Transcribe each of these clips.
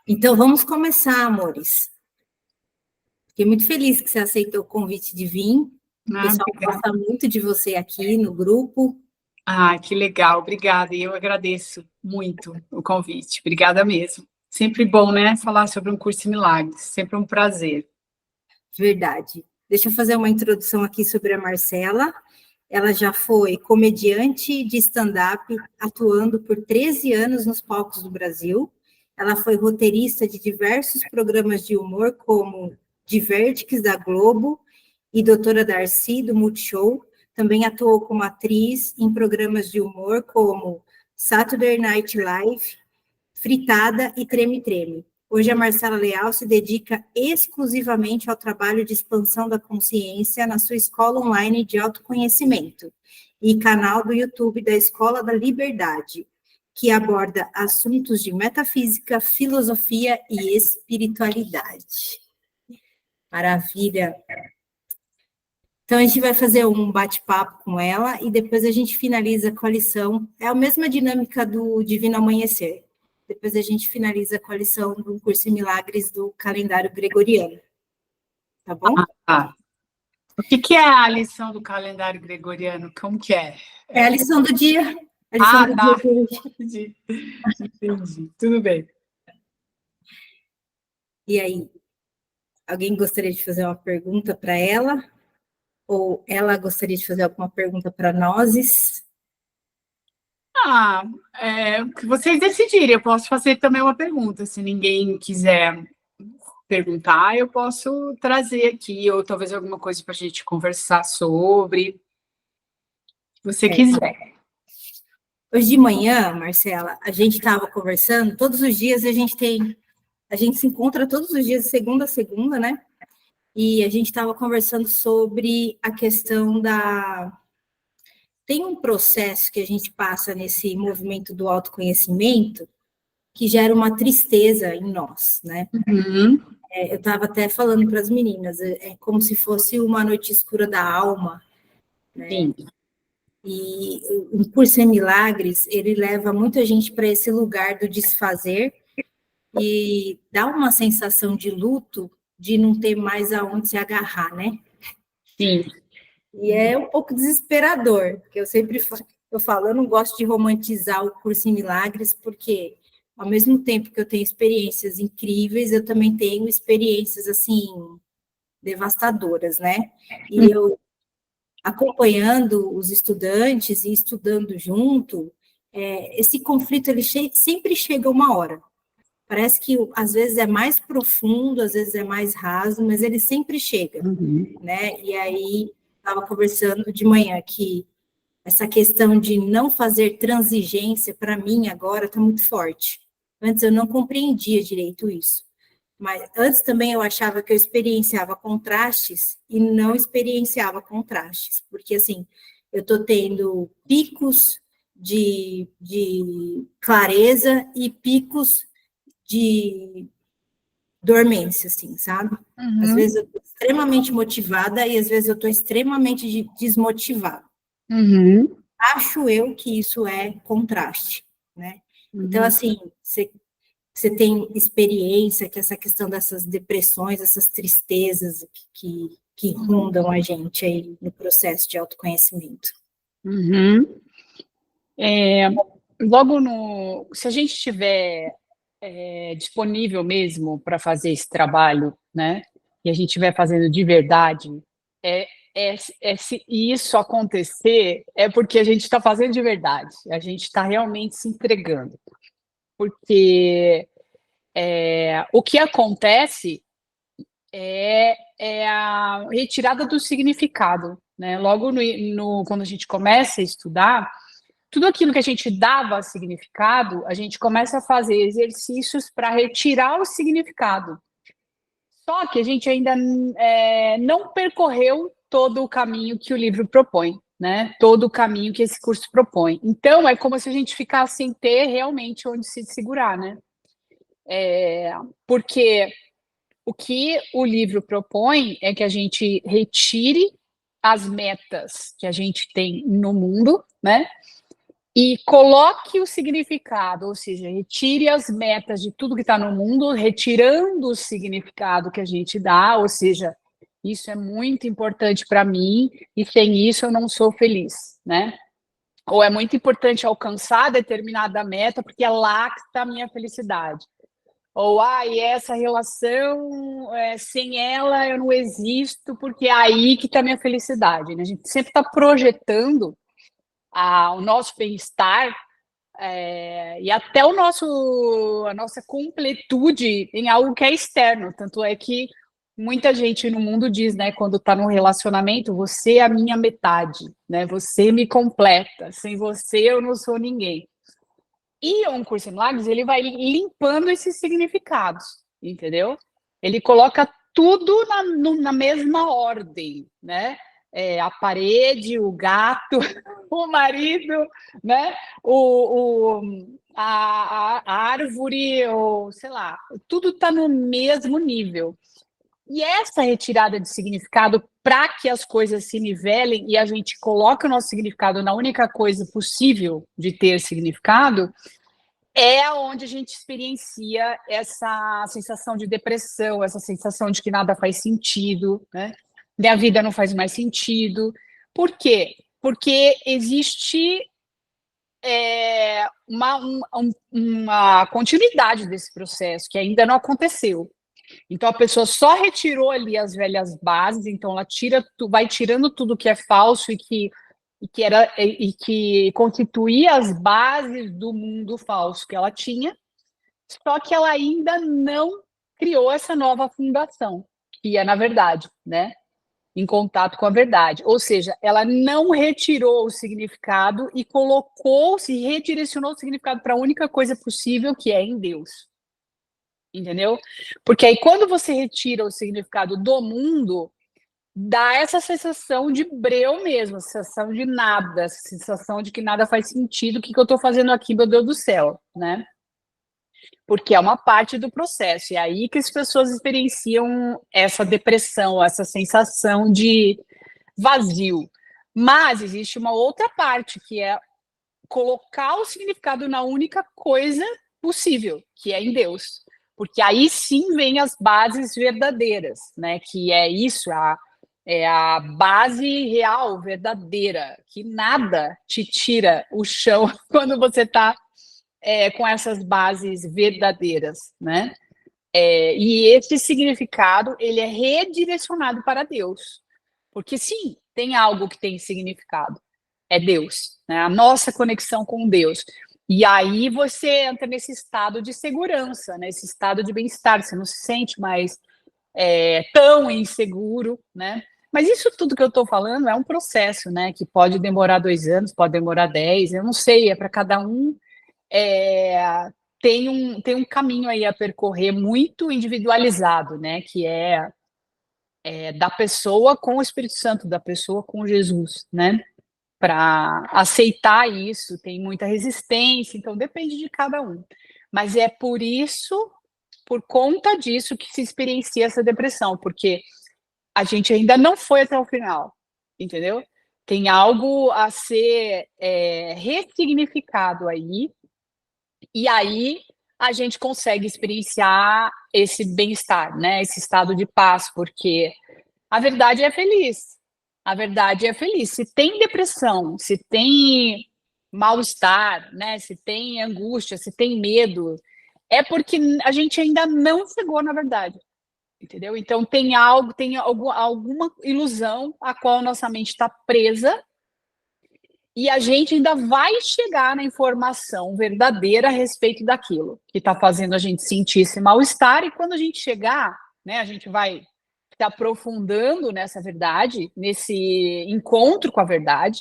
Então, vamos começar, amores. Fiquei muito feliz que você aceitou o convite de vir. O pessoal gosta muito de você aqui no grupo. Ah, que legal, obrigada. E eu agradeço muito o convite. Obrigada mesmo. Sempre bom, né, falar sobre um curso em milagres. Sempre um prazer. Verdade. Deixa eu fazer uma introdução aqui sobre a Marcela. Ela já foi comediante de stand-up, atuando por 13 anos nos palcos do Brasil. Ela foi roteirista de diversos programas de humor, como Divertix, da Globo, e Doutora Darcy, do Multishow. Também atuou como atriz em programas de humor, como Saturday Night Live, Fritada e Treme Treme. Hoje, a Marcela Leal se dedica exclusivamente ao trabalho de expansão da consciência na sua escola online de autoconhecimento e canal do YouTube da Escola da Liberdade, que aborda assuntos de metafísica, filosofia e espiritualidade. Maravilha! Então, a gente vai fazer um bate-papo com ela e depois a gente finaliza com a lição. É a mesma dinâmica do Divino Amanhecer. Depois a gente finaliza com a lição do curso em Milagres do calendário gregoriano. Tá bom? O que é a lição do calendário gregoriano? Como que é? É a lição do dia. A lição do dia de hoje. Entendi. Tudo bem. E aí? Alguém gostaria de fazer uma pergunta para ela? Ou ela gostaria de fazer alguma pergunta para nós? O que vocês decidirem. Eu posso fazer também uma pergunta. Se ninguém quiser perguntar, eu posso trazer aqui, ou talvez alguma coisa para a gente conversar sobre. Se você quiser. Hoje de manhã, Marcela, a gente estava conversando, todos os dias a gente se encontra todos os dias, de segunda a segunda, né? E a gente estava conversando sobre a questão Tem um processo que a gente passa nesse movimento do autoconhecimento que gera uma tristeza em nós, né? Uhum. Eu estava até falando para as meninas, é como se fosse uma noite escura da alma, né? Sim. E o curso em Milagres, ele leva muita gente para esse lugar do desfazer e dá uma sensação de luto, de não ter mais aonde se agarrar, né? Sim. E é um pouco desesperador, porque eu falo, eu não gosto de romantizar o curso em Milagres, porque ao mesmo tempo que eu tenho experiências incríveis, eu também tenho experiências, assim, devastadoras, né? E eu, acompanhando os estudantes e estudando junto, esse conflito, ele sempre chega uma hora. Parece que, às vezes, é mais profundo, às vezes é mais raso, mas ele sempre chega, né? E aí, estava conversando de manhã que essa questão de não fazer transigência, para mim, agora está muito forte. Antes eu não compreendia direito isso. Mas antes também eu achava que eu experienciava contrastes e não experienciava contrastes. Porque, assim, eu estou tendo picos de clareza e picos de dormência, assim, sabe? Às vezes eu estou extremamente motivada e às vezes eu estou extremamente desmotivada. Acho eu que isso é contraste, né? Então, assim, você tem experiência que essa questão dessas depressões, essas tristezas que rondam a gente aí no processo de autoconhecimento. Se a gente estiver disponível mesmo para fazer esse trabalho, né, e a gente estiver fazendo de verdade, se isso acontecer, é porque a gente está fazendo de verdade, a gente está realmente se entregando, porque o que acontece é a retirada do significado, né? Logo quando a gente começa a estudar, tudo aquilo que a gente dava significado, a gente começa a fazer exercícios para retirar o significado. Só que a gente ainda não percorreu todo o caminho que o livro propõe, né? Todo o caminho que esse curso propõe. Então, é como se a gente ficasse sem ter realmente onde se segurar, né? Porque o que o livro propõe é que a gente retire as metas que a gente tem no mundo, né? e coloque o significado, ou seja, retire as metas de tudo que está no mundo, retirando o significado que a gente dá, ou seja, isso é muito importante para mim e sem isso eu não sou feliz, né? Ou é muito importante alcançar determinada meta porque é lá que está a minha felicidade. Ou, e essa relação, sem ela eu não existo porque é aí que está a minha felicidade, né? A gente sempre está projetando o nosso bem-estar e até a nossa completude em algo que é externo. Tanto é que muita gente no mundo diz, né, quando está num relacionamento, você é a minha metade, né? Você me completa. Sem você eu não sou ninguém. E o Um Curso em Milagres, ele vai limpando esses significados, entendeu? Ele coloca tudo na mesma ordem, né? A parede, o gato, o marido, né? A árvore, ou sei lá, tudo está no mesmo nível. E essa retirada de significado para que as coisas se nivelem e a gente coloque o nosso significado na única coisa possível de ter significado, é onde a gente experiencia essa sensação de depressão, essa sensação de que nada faz sentido, né? Minha vida não faz mais sentido. Por quê? Porque existe uma continuidade desse processo que ainda não aconteceu. Então a pessoa só retirou ali as velhas bases, então ela vai tirando tudo que é falso e que constituía as bases do mundo falso que ela tinha, só que ela ainda não criou essa nova fundação, que é na verdade, né? Em contato com a verdade. Ou seja, ela não retirou o significado e se redirecionou o significado para a única coisa possível, que é em Deus. Entendeu? Porque aí quando você retira o significado do mundo, dá essa sensação de breu mesmo, a sensação de nada, a sensação de que nada faz sentido, o que eu estou fazendo aqui, meu Deus do céu, né? Porque é uma parte do processo, e é aí que as pessoas experienciam essa depressão, essa sensação de vazio. Mas existe uma outra parte, que é colocar o significado na única coisa possível, que é em Deus. Porque aí sim vem as bases verdadeiras, né? Que é isso, é a base real, verdadeira, que nada te tira o chão quando você está com essas bases verdadeiras, né? E esse significado ele é redirecionado para Deus, porque sim, tem algo que tem significado, é Deus, né? A nossa conexão com Deus. E aí você entra nesse estado de segurança, nesse estado de bem-estar, você não se sente mais tão inseguro, né? Mas isso tudo que eu estou falando é um processo, né? Que pode demorar 2 anos, pode demorar 10, eu não sei, é para cada um. Tem um caminho aí a percorrer muito individualizado, né? Que é da pessoa com o Espírito Santo, da pessoa com Jesus, né? Para aceitar isso, tem muita resistência, então depende de cada um. Mas é por conta disso, que se experiencia essa depressão, porque a gente ainda não foi até o final, entendeu? Tem algo a ser ressignificado aí, e aí a gente consegue experienciar esse bem-estar, né? Esse estado de paz, porque a verdade é feliz. A verdade é feliz. Se tem depressão, se tem mal-estar, né? Se tem angústia, se tem medo, é porque a gente ainda não chegou na verdade, entendeu? Então alguma ilusão a qual nossa mente está presa e a gente ainda vai chegar na informação verdadeira a respeito daquilo que está fazendo a gente sentir esse mal-estar, e quando a gente chegar, né, a gente vai se aprofundando nessa verdade, nesse encontro com a verdade.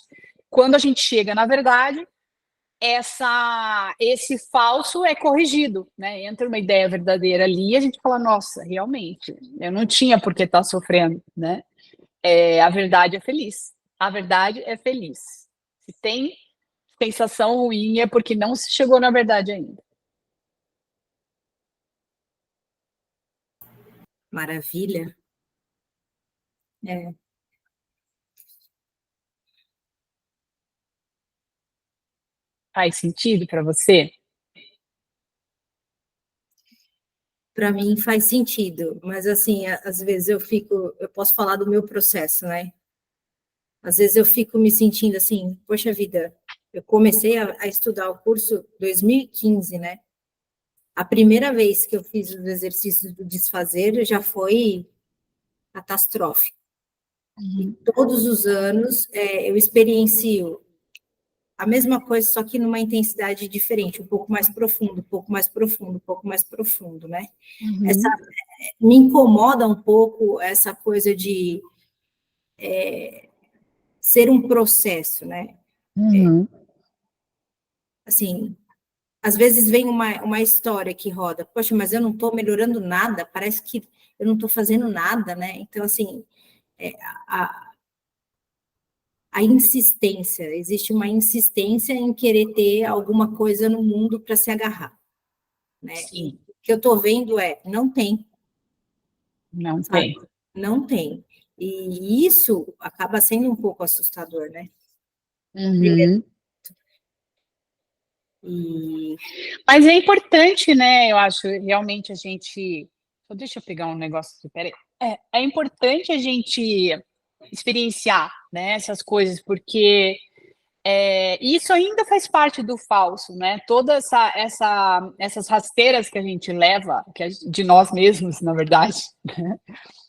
Quando a gente chega na verdade, esse falso é corrigido, né? Entra uma ideia verdadeira ali e a gente fala, nossa, realmente, eu não tinha por que estar sofrendo, né? A verdade é feliz. A verdade é feliz. Se tem sensação ruim é porque não se chegou na verdade ainda. Maravilha. É. Faz sentido para você? Para mim faz sentido, mas assim, às vezes eu posso falar do meu processo, né? Às vezes eu fico me sentindo assim, poxa vida, eu comecei a estudar o curso em 2015, né? A primeira vez que eu fiz os exercícios do desfazer já foi catastrófico. E todos os anos eu experiencio a mesma coisa, só que numa intensidade diferente, um pouco mais profundo, um pouco mais profundo, um pouco mais profundo, né? Essa, me incomoda um pouco essa coisa de ser um processo, né? Assim, às vezes vem uma história que roda, poxa, mas eu não estou melhorando nada, parece que eu não estou fazendo nada, né? Então, assim, é, a, a insistência, existe uma insistência em querer ter alguma coisa no mundo para se agarrar, né? E Sim, o que eu estou vendo não tem, não sabe? tem. Não tem. E isso acaba sendo um pouco assustador, né? Uhum. E Mas é importante, né? Eu acho realmente a gente. Só deixa eu pegar um negócio aqui, peraí. É importante a gente experienciar, né, essas coisas, porque isso ainda faz parte do falso, né? Toda essas rasteiras que a gente leva, de nós mesmos, na verdade, né?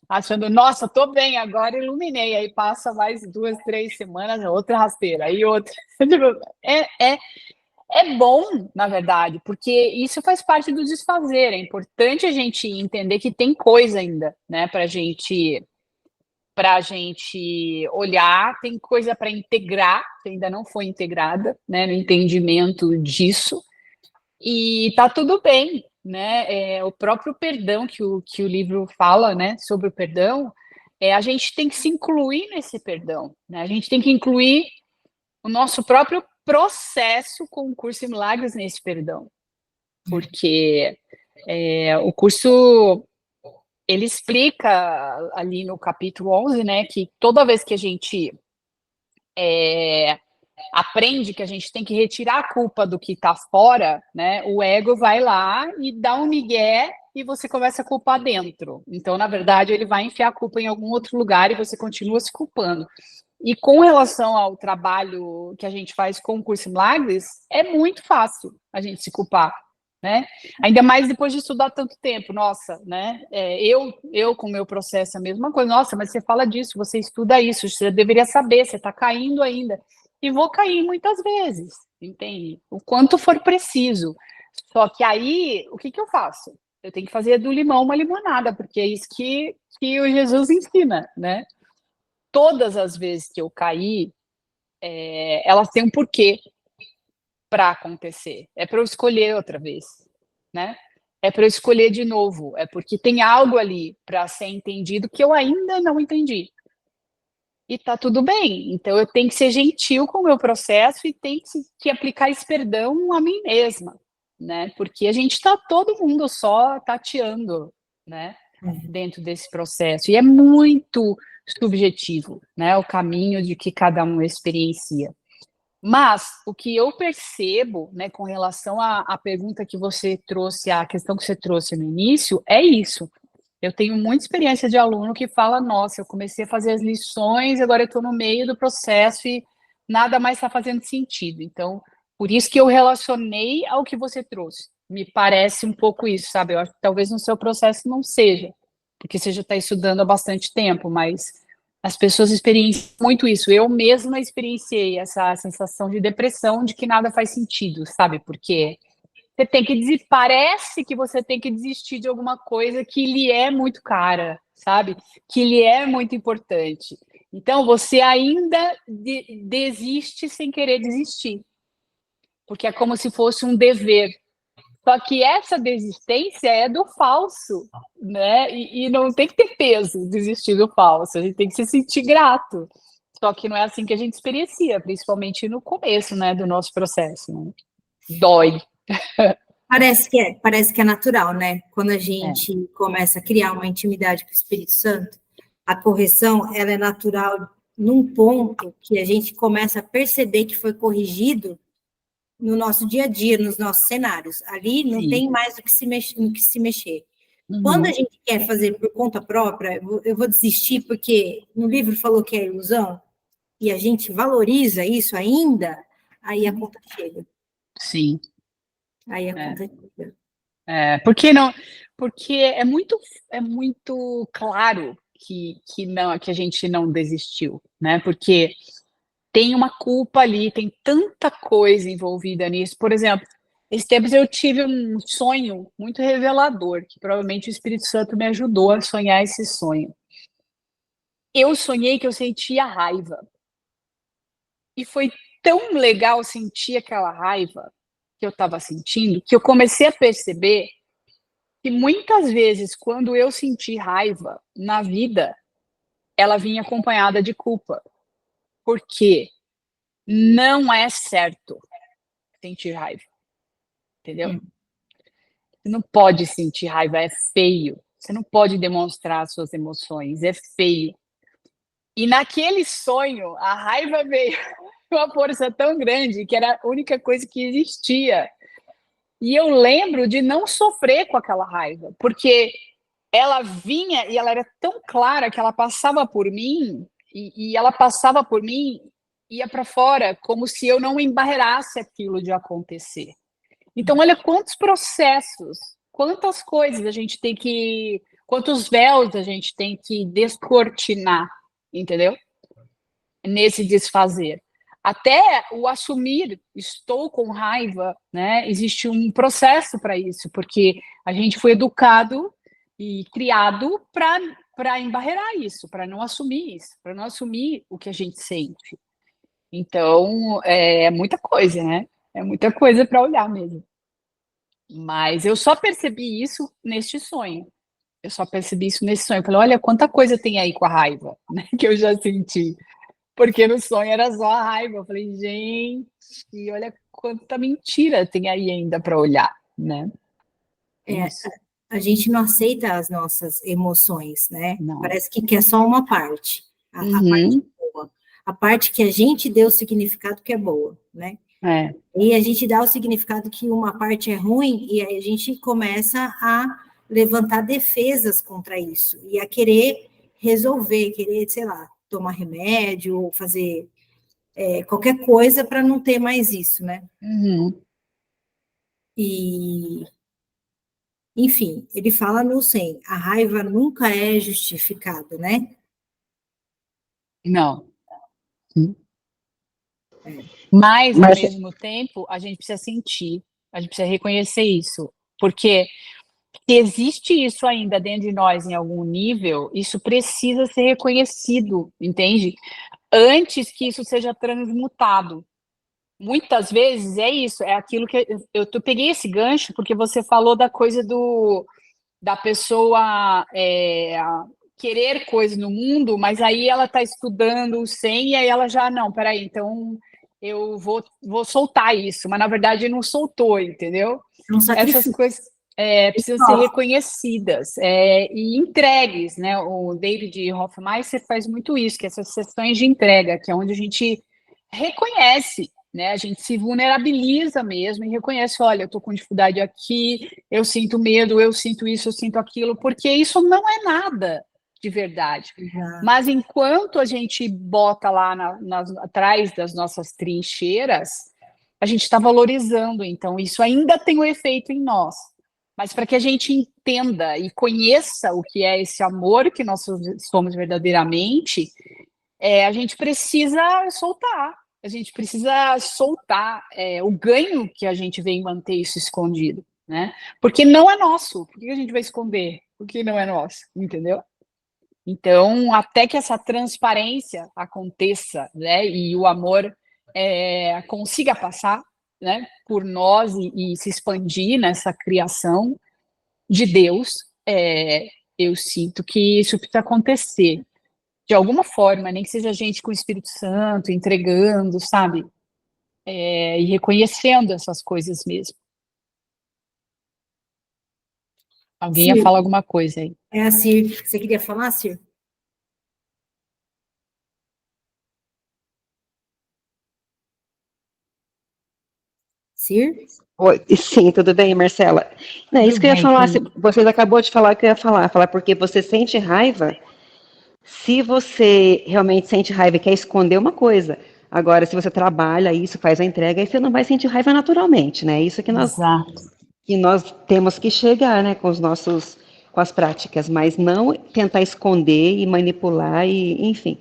Achando, nossa, tô bem, agora iluminei. Aí passa mais 2, 3 semanas, outra rasteira, aí outra. É, é bom, na verdade, porque isso faz parte do desfazer. É importante a gente entender que tem coisa ainda, né, para a gente olhar, tem coisa para integrar, que ainda não foi integrada, né, no entendimento disso, e tá tudo bem, né? O próprio perdão que o livro fala, né, sobre o perdão, a gente tem que se incluir nesse perdão, né? A gente tem que incluir o nosso próprio processo com o curso em milagres nesse perdão, porque o curso ele explica ali no capítulo 11, né, que toda vez que a gente aprende que a gente tem que retirar a culpa do que está fora, né, o ego vai lá e dá um migué e você começa a culpar dentro. Então, na verdade, ele vai enfiar a culpa em algum outro lugar e você continua se culpando. E com relação ao trabalho que a gente faz com o curso em Milagres, é muito fácil a gente se culpar, né? Ainda mais depois de estudar tanto tempo. Nossa, né? Eu com o meu processo é a mesma coisa. Nossa, mas você fala disso, você estuda isso, você deveria saber, você está caindo ainda. E vou cair muitas vezes, entende? O quanto for preciso. Só que aí, o que eu faço? Eu tenho que fazer do limão uma limonada, porque é isso que o Jesus ensina, né? Todas as vezes que eu caí, elas têm um porquê para acontecer. É para eu escolher outra vez, né? É para eu escolher de novo. É porque tem algo ali para ser entendido que eu ainda não entendi. E tá tudo bem. Então eu tenho que ser gentil com o meu processo e tenho que aplicar esse perdão a mim mesma, né? Porque a gente está todo mundo só tateando, né? Dentro desse processo. E é muito subjetivo, né? O caminho de que cada um experiencia. Mas o que eu percebo, né, com relação à pergunta que você trouxe, à questão que você trouxe no início, é isso. Eu tenho muita experiência de aluno que fala: nossa, eu comecei a fazer as lições, agora eu estou no meio do processo e nada mais está fazendo sentido. Então, por isso que eu relacionei ao que você trouxe. Me parece um pouco isso, sabe? Eu acho que talvez no seu processo não seja, porque você já está estudando há bastante tempo, mas as pessoas experienciam muito isso. Eu mesma experienciei essa sensação de depressão, de que nada faz sentido, sabe? Porque você tem que parece que você tem que desistir de alguma coisa que lhe é muito cara, sabe? Que lhe é muito importante. Então você ainda desiste sem querer desistir, porque é como se fosse um dever. Só que essa desistência é do falso, né? E não tem que ter peso desistir do falso, a gente tem que se sentir grato. Só que não é assim que a gente experiencia, principalmente no começo, né, do nosso processo. Né? Dói. parece que é natural, né? Quando a É. gente começa a criar uma intimidade com o Espírito Santo, a correção ela é natural num ponto que a gente começa a perceber que foi corrigido no nosso dia a dia, nos nossos cenários. Ali não Sim. tem mais o que se mexer. Uhum. Quando a gente quer fazer por conta própria, eu vou desistir, porque no livro falou que é ilusão, e a gente valoriza isso ainda, aí a conta chega. Sim. Aí a conta chega. Porque não, porque é muito claro que não, que a gente não desistiu, né? Porque tem uma culpa ali, tem tanta coisa envolvida nisso. Por exemplo, esses tempos eu tive um sonho muito revelador, que provavelmente o Espírito Santo me ajudou a sonhar esse sonho. Eu sonhei que eu sentia raiva. E foi tão legal sentir aquela raiva que eu estava sentindo, que eu comecei a perceber que muitas vezes, quando eu senti raiva na vida, ela vinha acompanhada de culpa. Porque não é certo sentir raiva, entendeu? Você não pode sentir raiva, é feio. Você não pode demonstrar suas emoções, é feio. E naquele sonho, a raiva veio com uma força tão grande que era a única coisa que existia. E eu lembro de não sofrer com aquela raiva, porque ela vinha e ela era tão clara que ela passava por mim, e ela passava por mim, ia para fora, como se eu não embarreirasse aquilo de acontecer. Então, olha quantos processos, quantas coisas a gente tem que, quantos véus a gente tem que descortinar, entendeu? Nesse desfazer. Até o assumir, estou com raiva, né? Existe um processo para isso, porque a gente foi educado e criado para embarrerar isso, para não assumir isso, para não assumir o que a gente sente. Então, é muita coisa, né? É muita coisa para olhar mesmo. Mas eu só percebi isso neste sonho. Eu só percebi isso nesse sonho. Eu falei, olha quanta coisa tem aí com a raiva, né, que eu já senti. Porque no sonho era só a raiva. Eu falei, gente, olha quanta mentira tem aí ainda para olhar, né? Isso. A gente não aceita as nossas emoções, né? Não. Parece que quer só uma parte, a parte Uhum. boa. A parte que a gente deu o significado que é boa, né? E a gente dá o significado que uma parte é ruim, e aí a gente começa a levantar defesas contra isso, e a querer resolver, querer, sei lá, tomar remédio, ou fazer qualquer coisa para não ter mais isso, né? Uhum. E, enfim, ele fala no 100, a raiva nunca é justificada, né? Não. Mas, ao mesmo tempo, a gente precisa sentir, a gente precisa reconhecer isso, porque se existe isso ainda dentro de nós em algum nível, isso precisa ser reconhecido, entende? Antes que isso seja transmutado. Muitas vezes é isso, é aquilo que eu peguei esse gancho porque você falou da coisa da pessoa querer coisas no mundo, mas aí ela está estudando o 100 e aí ela já, não, peraí, então eu vou soltar isso, mas na verdade não soltou, entendeu? É um Essas sacrifício. coisas precisam ser reconhecidas e entregues, né? O David Hoffmeister faz muito isso, que é essas sessões de entrega, que é onde a gente reconhece, né? A gente se vulnerabiliza mesmo e reconhece, olha, eu estou com dificuldade aqui, eu sinto medo, eu sinto isso, eu sinto aquilo, porque isso não é nada de verdade. Mas enquanto a gente bota lá atrás das nossas trincheiras, a gente está valorizando, então isso ainda tem um efeito em nós. Mas para que a gente entenda e conheça o que é esse amor que nós somos verdadeiramente, a gente precisa soltar. A gente precisa soltar o ganho que a gente vem manter isso escondido, né? Porque não é nosso. Por que a gente vai esconder? Porque não é nosso, entendeu? Então, até que essa transparência aconteça, né, e o amor consiga passar, né, por nós e se expandir nessa criação de Deus, eu sinto que isso precisa acontecer de alguma forma, nem que seja a gente com o Espírito Santo entregando, sabe, e reconhecendo essas coisas mesmo. Alguém ia Cir, falar alguma coisa aí? é a Cir. Você queria falar, Cir? Cir? Oi, sim, tudo bem, Marcela? Não, é isso Tudo que eu ia bem, falar. Felipe. Você acabou de falar o que eu ia falar porque você sente raiva. Se você realmente sente raiva e quer esconder uma coisa, agora, se você trabalha isso, faz a entrega, aí você não vai sentir raiva naturalmente, né? Isso Exato. que nós temos que chegar, né, com as práticas, mas não tentar esconder e manipular e, enfim,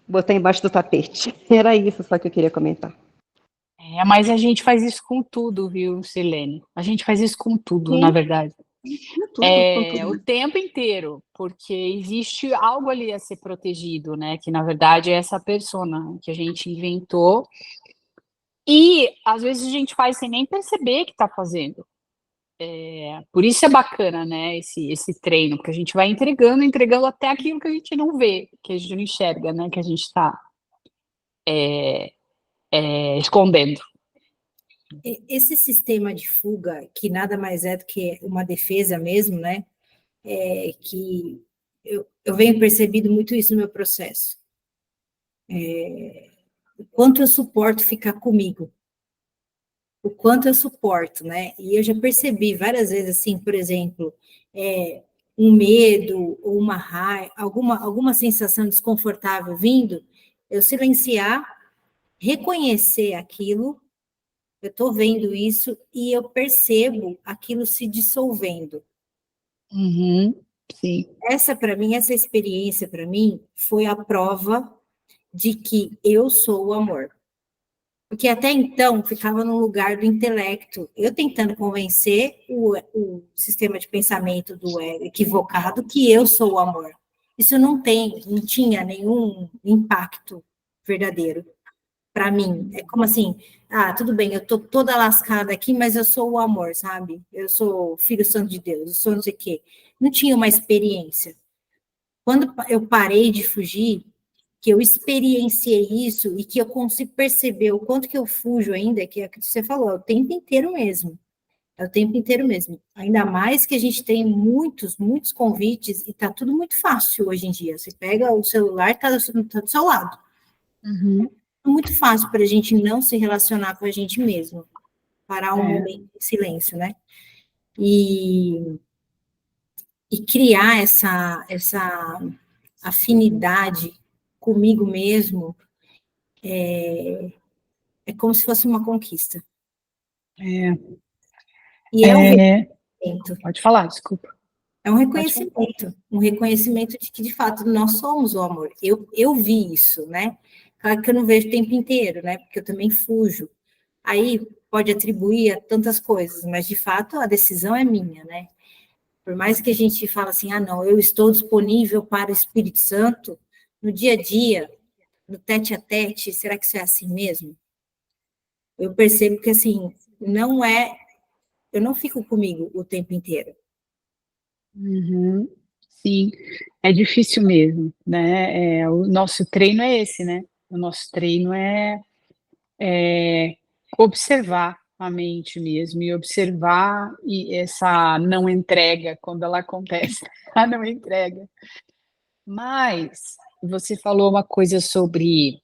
botar embaixo do tapete. Era isso só que eu queria comentar. Mas a gente faz isso com tudo, viu, Silene? A gente faz isso com tudo, na Sim, verdade. com O tudo. tempo inteiro, porque existe algo ali a ser protegido, né? Que na verdade é essa persona que a gente inventou. E às vezes a gente faz sem nem perceber que está fazendo. Por isso é bacana, né? Esse treino, porque a gente vai entregando até aquilo que a gente não vê, que a gente não enxerga, né? Que a gente está escondendo. Esse sistema de fuga, que nada mais é do que uma defesa mesmo, né? Que eu venho percebido muito isso no meu processo. O quanto eu suporto ficar comigo, o quanto eu suporto, né? E eu já percebi várias vezes, assim, por exemplo, um medo ou uma raiva, alguma sensação desconfortável vindo, eu silenciar, reconhecer aquilo, eu estou vendo isso e eu percebo aquilo se dissolvendo. Uhum, sim. Essa experiência para mim foi a prova de que eu sou o amor. Porque até então ficava no lugar do intelecto, eu tentando convencer o sistema de pensamento do ego equivocado que eu sou o amor. Isso não tinha nenhum impacto verdadeiro para mim. É como assim, tudo bem, eu tô toda lascada aqui, mas eu sou o amor, sabe? Eu sou filho santo de Deus, eu sou não sei o quê. Não tinha uma experiência. Quando eu parei de fugir, que eu experienciei isso e que eu consigo perceber o quanto que eu fujo ainda, que é o que você falou, é o tempo inteiro mesmo. É o tempo inteiro mesmo. Ainda mais que a gente tem muitos convites e tá tudo muito fácil hoje em dia. Você pega o celular, tá do seu lado. Uhum. É muito fácil para a gente não se relacionar com a gente mesmo. Parar um momento de silêncio, né? E, e criar essa afinidade comigo mesmo é como se fosse uma conquista. É, E é um é, reconhecimento. pode falar, desculpa. É Pode falar. um reconhecimento de que, de fato, nós somos o amor. Eu vi isso, né? Claro que eu não vejo o tempo inteiro, né? Porque eu também fujo. Aí pode atribuir a tantas coisas, mas, de fato, a decisão é minha, né? Por mais que a gente fale assim, não, eu estou disponível para o Espírito Santo, no dia a dia, no tete a tete, será que isso é assim mesmo? Eu percebo que, assim, não é, eu não fico comigo o tempo inteiro. Uhum. Sim, é difícil mesmo, né? O nosso treino é esse, né? O nosso treino é observar a mente mesmo e observar essa não entrega quando ela acontece, a não entrega. Mas você falou uma coisa sobre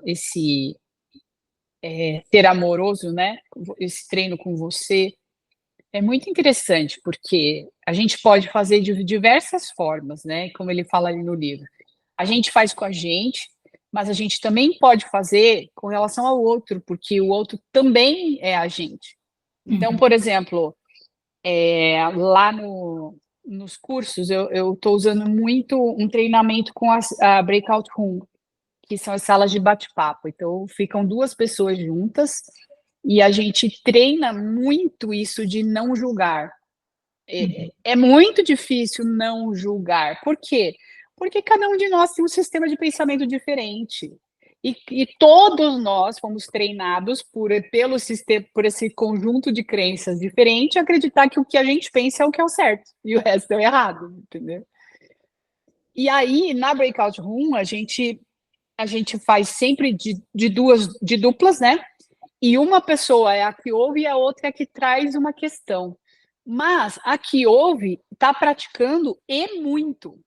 esse ser amoroso, né? Esse treino com você. É muito interessante, porque a gente pode fazer de diversas formas, né? Como ele fala ali no livro. A gente faz com a gente, mas a gente também pode fazer com relação ao outro, porque o outro também é a gente. Então, Uhum. por exemplo, lá nos cursos, eu estou usando muito um treinamento com a Breakout Room, que são as salas de bate-papo. Então, ficam duas pessoas juntas e a gente treina muito isso de não julgar. É muito difícil não julgar. Por quê? Porque cada um de nós tem um sistema de pensamento diferente. E todos nós fomos treinados pelo sistema, por esse conjunto de crenças diferente, a acreditar que o que a gente pensa é o que é o certo e o resto é o errado, entendeu? E aí, na Breakout Room, a gente faz sempre de duplas, né? E uma pessoa é a que ouve e a outra é a que traz uma questão. Mas a que ouve está praticando e muito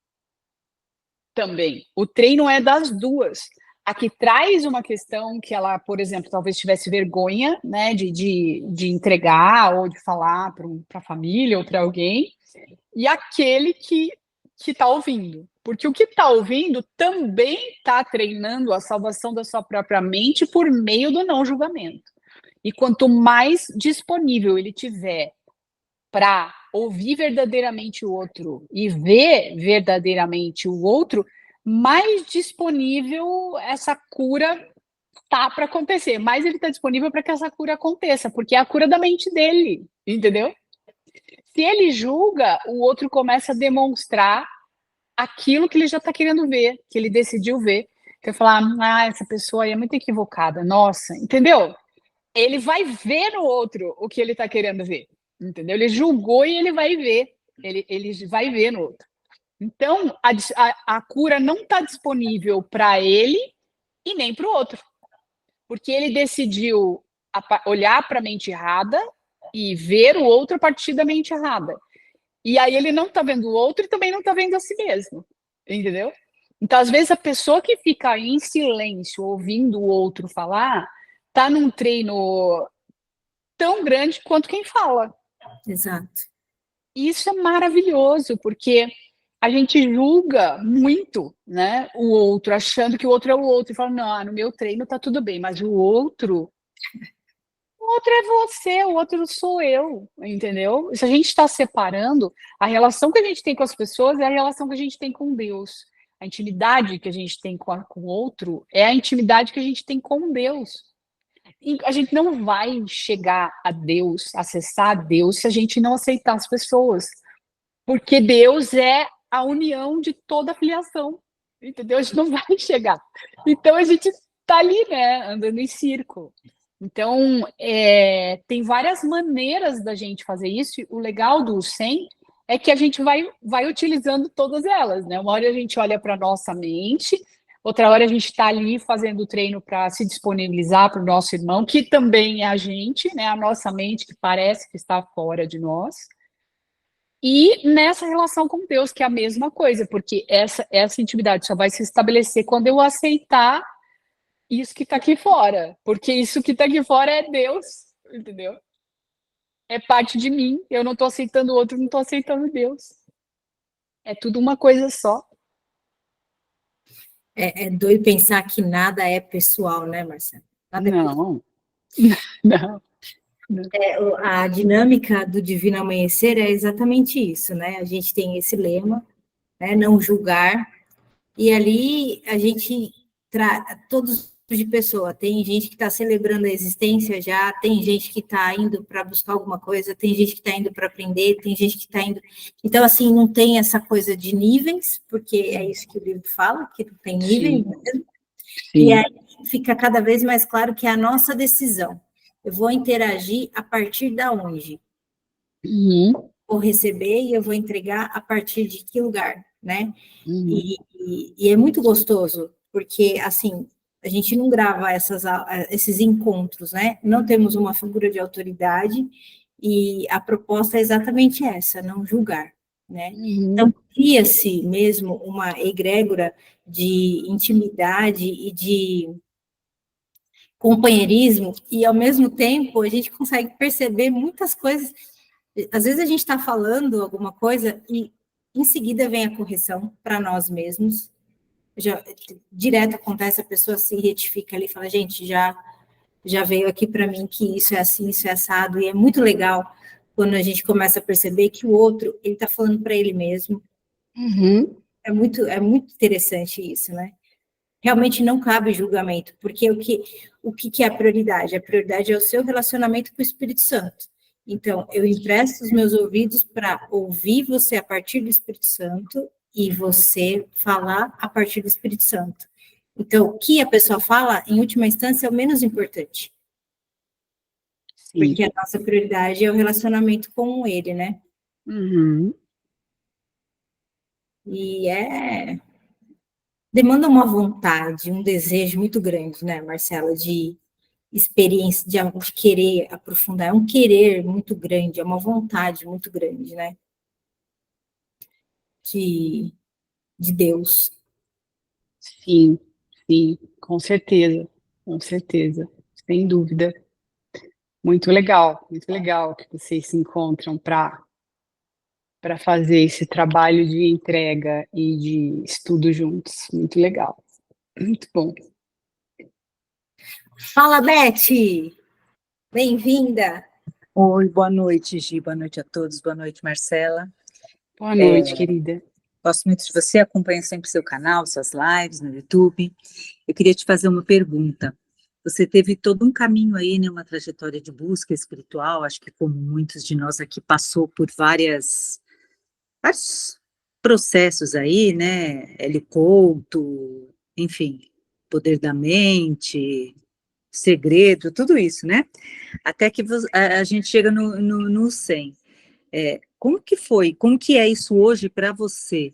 também. O treino é das duas. a que traz uma questão que ela, por exemplo, talvez tivesse vergonha, né, de entregar ou de falar para a família ou para alguém, e aquele que está ouvindo. Porque o que está ouvindo também está treinando a salvação da sua própria mente por meio do não julgamento. E quanto mais disponível ele tiver para ouvir verdadeiramente o outro e ver verdadeiramente o outro, mais disponível essa cura tá para acontecer, mais ele está disponível para que essa cura aconteça, porque é a cura da mente dele, entendeu? Se ele julga, o outro começa a demonstrar aquilo que ele já está querendo ver, que ele decidiu ver. Então, falar, essa pessoa aí é muito equivocada, nossa, entendeu? Ele vai ver no outro o que ele está querendo ver, entendeu? Ele julgou e ele vai ver, ele vai ver no outro. Então, a cura não está disponível para ele e nem para o outro, porque ele decidiu olhar para a mente errada e ver o outro a partir da mente errada. E aí ele não está vendo o outro e também não está vendo a si mesmo, entendeu? Então, às vezes, a pessoa que fica em silêncio, ouvindo o outro falar, está num treino tão grande quanto quem fala. Exato. E isso é maravilhoso, porque a gente julga muito, né, o outro, achando que o outro é o outro, e fala, não, no meu treino tá tudo bem, mas o outro é você, o outro sou eu, entendeu? Se a gente está separando, a relação que a gente tem com as pessoas é a relação que a gente tem com Deus. A intimidade que a gente tem com o outro é a intimidade que a gente tem com Deus. E a gente não vai chegar a Deus, acessar a Deus, se a gente não aceitar as pessoas. Porque Deus é a união de toda a filiação, entendeu? A gente não vai chegar. Então, a gente está ali, né, andando em círculo. Então, tem várias maneiras da gente fazer isso. O legal do 100 é que a gente vai utilizando todas elas, né? Uma hora a gente olha para a nossa mente, outra hora a gente está ali fazendo o treino para se disponibilizar para o nosso irmão, que também é a gente, né? A nossa mente que parece que está fora de nós. E nessa relação com Deus, que é a mesma coisa, porque essa intimidade só vai se estabelecer quando eu aceitar isso que está aqui fora, porque isso que está aqui fora é Deus, entendeu? É parte de mim, eu não estou aceitando o outro, não estou aceitando Deus. É tudo uma coisa só. É doido pensar que nada é pessoal, né, Marcelo? Nada não. Não. A dinâmica do Divino Amanhecer é exatamente isso, né? A gente tem esse lema, né? Não julgar, e ali a gente todos tipos de pessoa. Tem gente que está celebrando a existência já, tem gente que está indo para buscar alguma coisa, tem gente que está indo para aprender, tem gente que está indo. Então, assim, não tem essa coisa de níveis, porque é isso que o livro fala, que não tem níveis mesmo. E aí fica cada vez mais claro que é a nossa decisão. Eu vou interagir a partir da onde? Uhum. Vou receber e eu vou entregar a partir de que lugar, né? Uhum. E é muito gostoso, porque, assim, a gente não grava esses encontros, né? Não temos uma figura de autoridade e a proposta é exatamente essa, não julgar, né? Uhum. Então, cria-se mesmo uma egrégora de intimidade e de companheirismo, e ao mesmo tempo a gente consegue perceber muitas coisas. Às vezes a gente está falando alguma coisa e em seguida vem a correção para nós mesmos. Já direto acontece, a pessoa se retifica ali e fala, gente, já veio aqui para mim que isso é assim, isso é assado, e é muito legal quando a gente começa a perceber que o outro, ele está falando para ele mesmo. Uhum. É muito interessante isso, né? Realmente não cabe julgamento, porque o que é a prioridade? A prioridade é o seu relacionamento com o Espírito Santo. Então, eu empresto os meus ouvidos para ouvir você a partir do Espírito Santo e você falar a partir do Espírito Santo. Então, o que a pessoa fala, em última instância, é o menos importante. Sim. Porque a nossa prioridade é o relacionamento com ele, né? Uhum. E demanda uma vontade, um desejo muito grande, né, Marcela, de experiência, de querer aprofundar, é um querer muito grande, é uma vontade muito grande, né? De Deus. Sim. Sim, com certeza, sem dúvida. Muito legal que vocês se encontram para fazer esse trabalho de entrega e de estudo juntos. Muito legal, muito bom. Fala, Beth! Bem-vinda! Oi, boa noite, Gi, boa noite a todos, boa noite, Marcela. Boa noite, querida. Gosto muito de você, acompanho sempre seu canal, suas lives no YouTube. Eu queria te fazer uma pergunta. Você teve todo um caminho aí, né, uma trajetória de busca espiritual, acho que como muitos de nós aqui passou por vários processos aí, né, Hélio Couto, enfim, Poder da Mente, Segredo, tudo isso, né? Até que a gente chega no 100. Como que foi? Como que é isso hoje para você,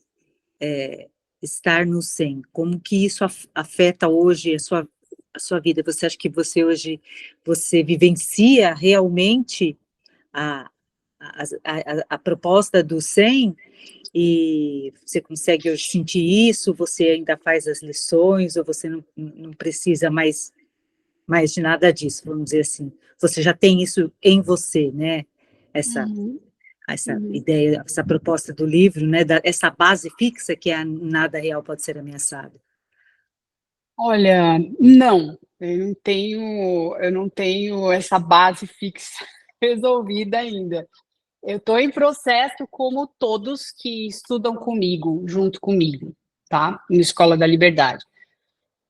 estar no 100? Como que isso afeta hoje a sua vida? Você acha que você hoje, você vivencia realmente a, a proposta do 100 e você consegue hoje sentir isso? Você ainda faz as lições ou você não precisa mais de nada disso, vamos dizer assim? Você já tem isso em você, né? Essa ideia, essa proposta do livro, né, essa base fixa que é nada real pode ser ameaçado. Olha, não, eu não tenho essa base fixa resolvida ainda. Eu estou em processo como todos que estudam comigo, junto comigo, tá? Na Escola da Liberdade.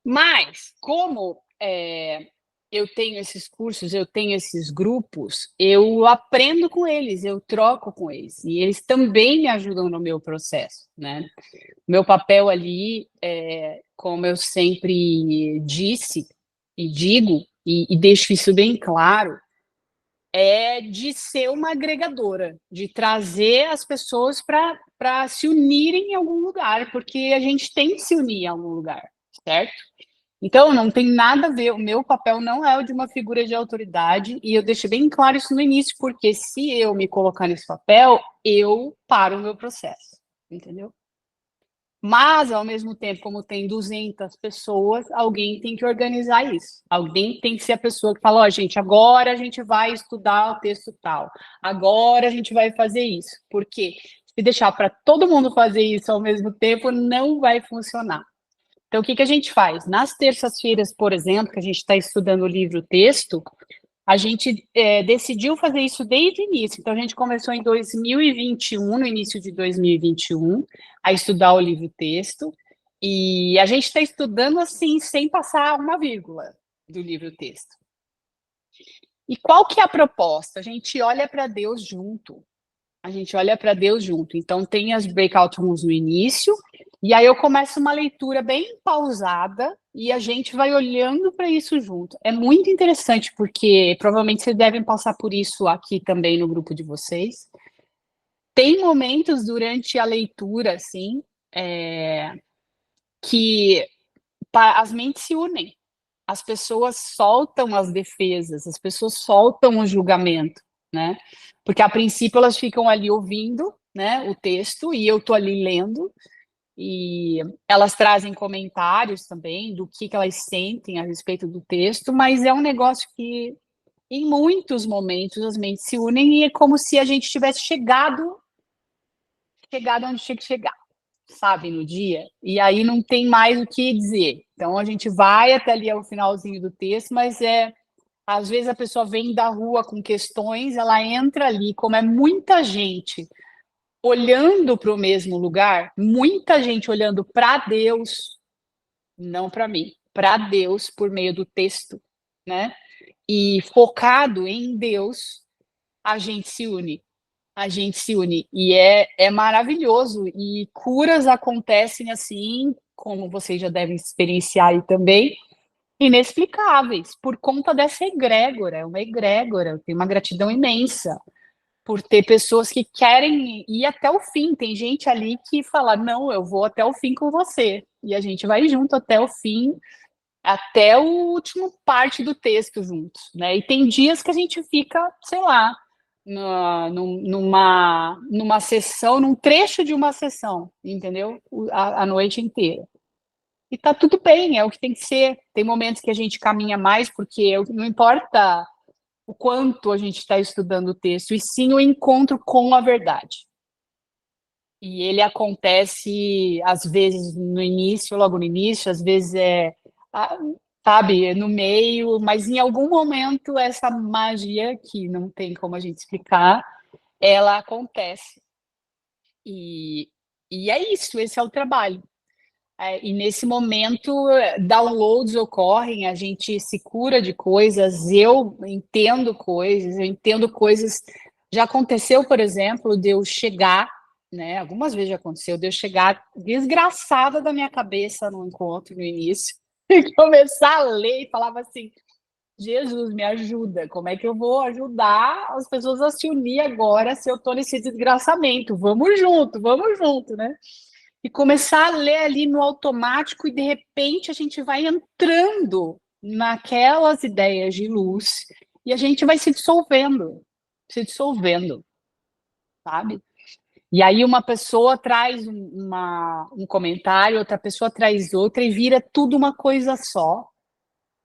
Mas, como eu tenho esses cursos, eu tenho esses grupos, eu aprendo com eles, eu troco com eles, e eles também me ajudam no meu processo, né? Meu papel ali, como eu sempre disse e digo, e deixo isso bem claro, é de ser uma agregadora, de trazer as pessoas para se unirem em algum lugar, porque a gente tem que se unir em algum lugar, certo? Então, não tem nada a ver, o meu papel não é o de uma figura de autoridade, e eu deixei bem claro isso no início, porque se eu me colocar nesse papel, eu paro o meu processo, entendeu? Mas, ao mesmo tempo, como tem 200 pessoas, alguém tem que organizar isso. Alguém tem que ser a pessoa que fala, ó, gente, agora a gente vai estudar o texto tal. Agora a gente vai fazer isso. Porque se deixar para todo mundo fazer isso ao mesmo tempo, não vai funcionar. Então, o que a gente faz? Nas terças-feiras, por exemplo, que a gente está estudando o livro texto, a gente decidiu fazer isso desde o início. Então, a gente começou em 2021, no início de 2021, a estudar o livro texto, e a gente está estudando assim, sem passar uma vírgula do livro texto. E qual que é a proposta? A gente olha para Deus junto. A gente olha para Deus junto. Então, tem as breakout rooms no início, e aí eu começo uma leitura bem pausada, e a gente vai olhando para isso junto. É muito interessante, porque provavelmente vocês devem passar por isso aqui também no grupo de vocês. Tem momentos durante a leitura, assim, que as mentes se unem. As pessoas soltam as defesas, as pessoas soltam o julgamento, né? Porque a princípio elas ficam ali ouvindo, né, o texto, e eu estou ali lendo, e elas trazem comentários também do que elas sentem a respeito do texto, mas é um negócio que, em muitos momentos, as mentes se unem e é como se a gente tivesse chegado onde tinha que chegar, sabe, no dia, e aí não tem mais o que dizer. Então, a gente vai até ali ao finalzinho do texto, mas às vezes a pessoa vem da rua com questões, ela entra ali, como é muita gente olhando para o mesmo lugar, muita gente olhando para Deus, não para mim, para Deus por meio do texto, né? E focado em Deus, a gente se une. A gente se une. E é maravilhoso. E curas acontecem assim, como vocês já devem experienciar aí também, inexplicáveis, por conta dessa egrégora. É uma egrégora. Eu tenho uma gratidão imensa por ter pessoas que querem ir até o fim. Tem gente ali que fala, não, eu vou até o fim com você. E a gente vai junto até o fim, até o último parte do texto juntos, né? E tem dias que a gente fica, sei lá, numa sessão, num trecho de uma sessão, entendeu? A noite inteira. E tá tudo bem, é o que tem que ser. Tem momentos que a gente caminha mais, porque não importa o quanto a gente está estudando o texto, e sim o encontro com a verdade. E ele acontece, às vezes, no início, logo no início, às vezes sabe, no meio, mas em algum momento essa magia, que não tem como a gente explicar, ela acontece. E é isso, esse é o trabalho. E nesse momento, downloads ocorrem, a gente se cura de coisas, eu entendo coisas. Já aconteceu, por exemplo, de eu chegar, né? Algumas vezes já aconteceu, de eu chegar desgraçada da minha cabeça no encontro, no início, e começar a ler e falava assim: Jesus, me ajuda, como é que eu vou ajudar as pessoas a se unir agora se eu estou nesse desgraçamento? Vamos junto, né? E começar a ler ali no automático, e de repente a gente vai entrando naquelas ideias de luz e a gente vai se dissolvendo, sabe? E aí uma pessoa traz um comentário, outra pessoa traz outra, e vira tudo uma coisa só.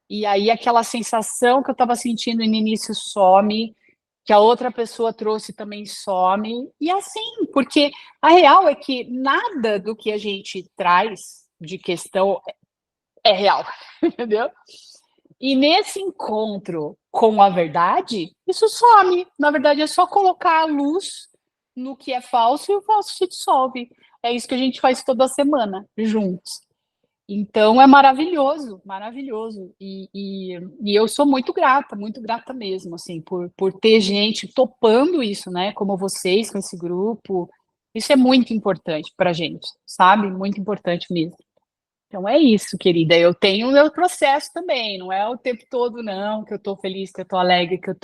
E aí aquela sensação que eu estava sentindo no início some, que a outra pessoa trouxe também some, e assim, porque a real é que nada do que a gente traz de questão é real, entendeu? E nesse encontro com a verdade, isso some. Na verdade, é só colocar a luz no que é falso e o falso se dissolve. É isso que a gente faz toda semana, juntos. Então, é maravilhoso, maravilhoso. E eu sou muito grata mesmo, assim, por ter gente topando isso, né? Como vocês, com esse grupo. Isso é muito importante para a gente, sabe? Muito importante mesmo. Então, é isso, querida. Eu tenho o meu processo também, não é o tempo todo, não, que eu estou feliz, que eu estou alegre, que eu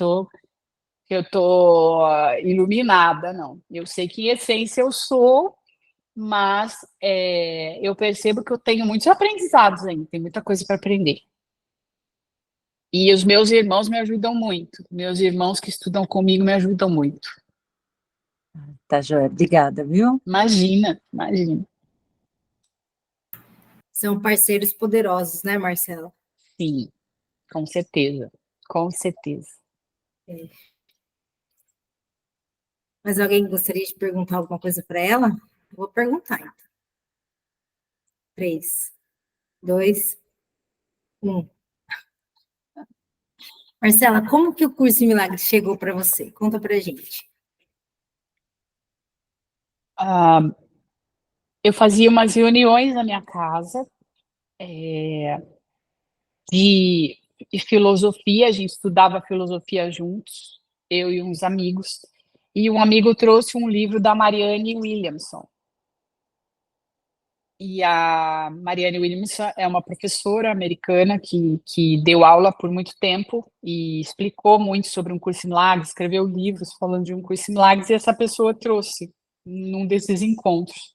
tô iluminada, não. Eu sei que, em essência, eu sou, mas eu percebo que eu tenho muitos aprendizados ainda, tem muita coisa para aprender. E os meus irmãos me ajudam muito, meus irmãos que estudam comigo me ajudam muito. Tá, joia. Obrigada, viu? Imagina, imagina. São parceiros poderosos, né, Marcela? Sim, com certeza, com certeza. É. Mas alguém gostaria de perguntar alguma coisa para ela? Eu vou perguntar, então. 3, 2, 1. Marcela, como que o curso em Milagres chegou para você? Conta para a gente. Eu fazia umas reuniões na minha casa de filosofia, a gente estudava filosofia juntos, eu e uns amigos, e um amigo trouxe um livro da Marianne Williamson. E a Marianne Williamson é uma professora americana que deu aula por muito tempo e explicou muito sobre um curso em milagres, escreveu livros falando de um curso em milagres, e essa pessoa trouxe num desses encontros.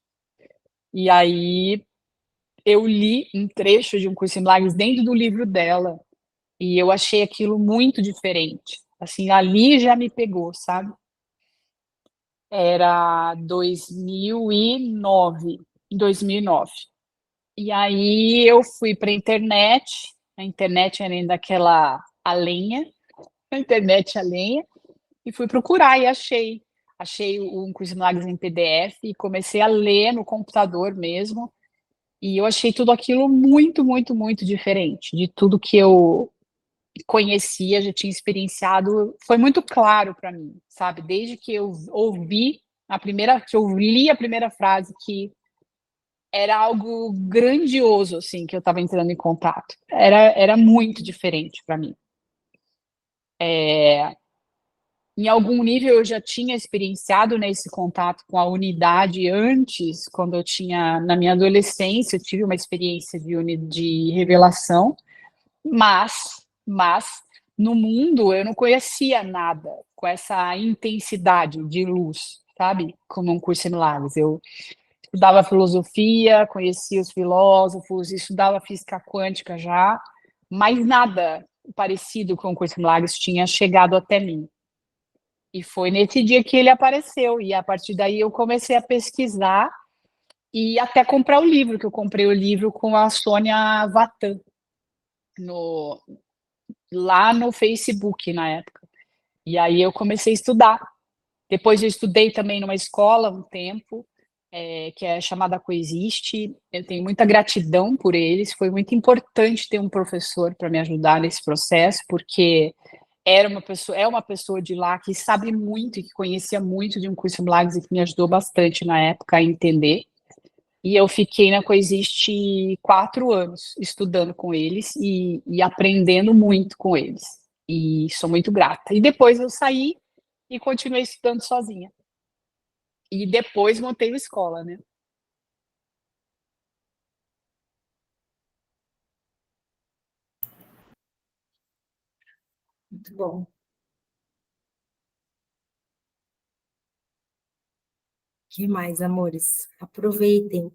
E aí eu li um trecho de um curso em milagres dentro do livro dela, e eu achei aquilo muito diferente. Assim, ali já me pegou, sabe? Era 2009. E aí eu fui para a internet era ainda aquela a lenha, a internet a lenha, e fui procurar e achei. Achei um curso de milagres em PDF e comecei a ler no computador mesmo. E eu achei tudo aquilo muito, muito, muito diferente de tudo que eu conhecia, já tinha experienciado. Foi muito claro para mim, sabe? Desde que eu que eu li a primeira frase, que era algo grandioso, assim, que eu estava entrando em contato. Era muito diferente para mim. Em algum nível eu já tinha experienciado, né, esse contato com a unidade antes, quando eu tinha, na minha adolescência, eu tive uma experiência de revelação, mas no mundo eu não conhecia nada com essa intensidade de luz, sabe? Como um curso em milagres. Eu estudava filosofia, conhecia os filósofos, estudava física quântica já, mas nada parecido com o curso em milagres tinha chegado até mim. E foi nesse dia que ele apareceu, e a partir daí eu comecei a pesquisar, e até comprar o livro, que eu comprei o livro com a Sônia Vatan, lá no Facebook, na época. E aí eu comecei a estudar. Depois eu estudei também numa escola um tempo, que é chamada Coexiste. Eu tenho muita gratidão por eles. Foi muito importante ter um professor para me ajudar nesse processo, porque é uma pessoa de lá que sabe muito e que conhecia muito de um curso em Milagres e que me ajudou bastante na época a entender. E eu fiquei na Coexiste 4 anos estudando com eles e aprendendo muito com eles. E sou muito grata. E depois eu saí e continuei estudando sozinha. E depois montei uma escola, né? Muito bom. Que mais, amores? Aproveitem.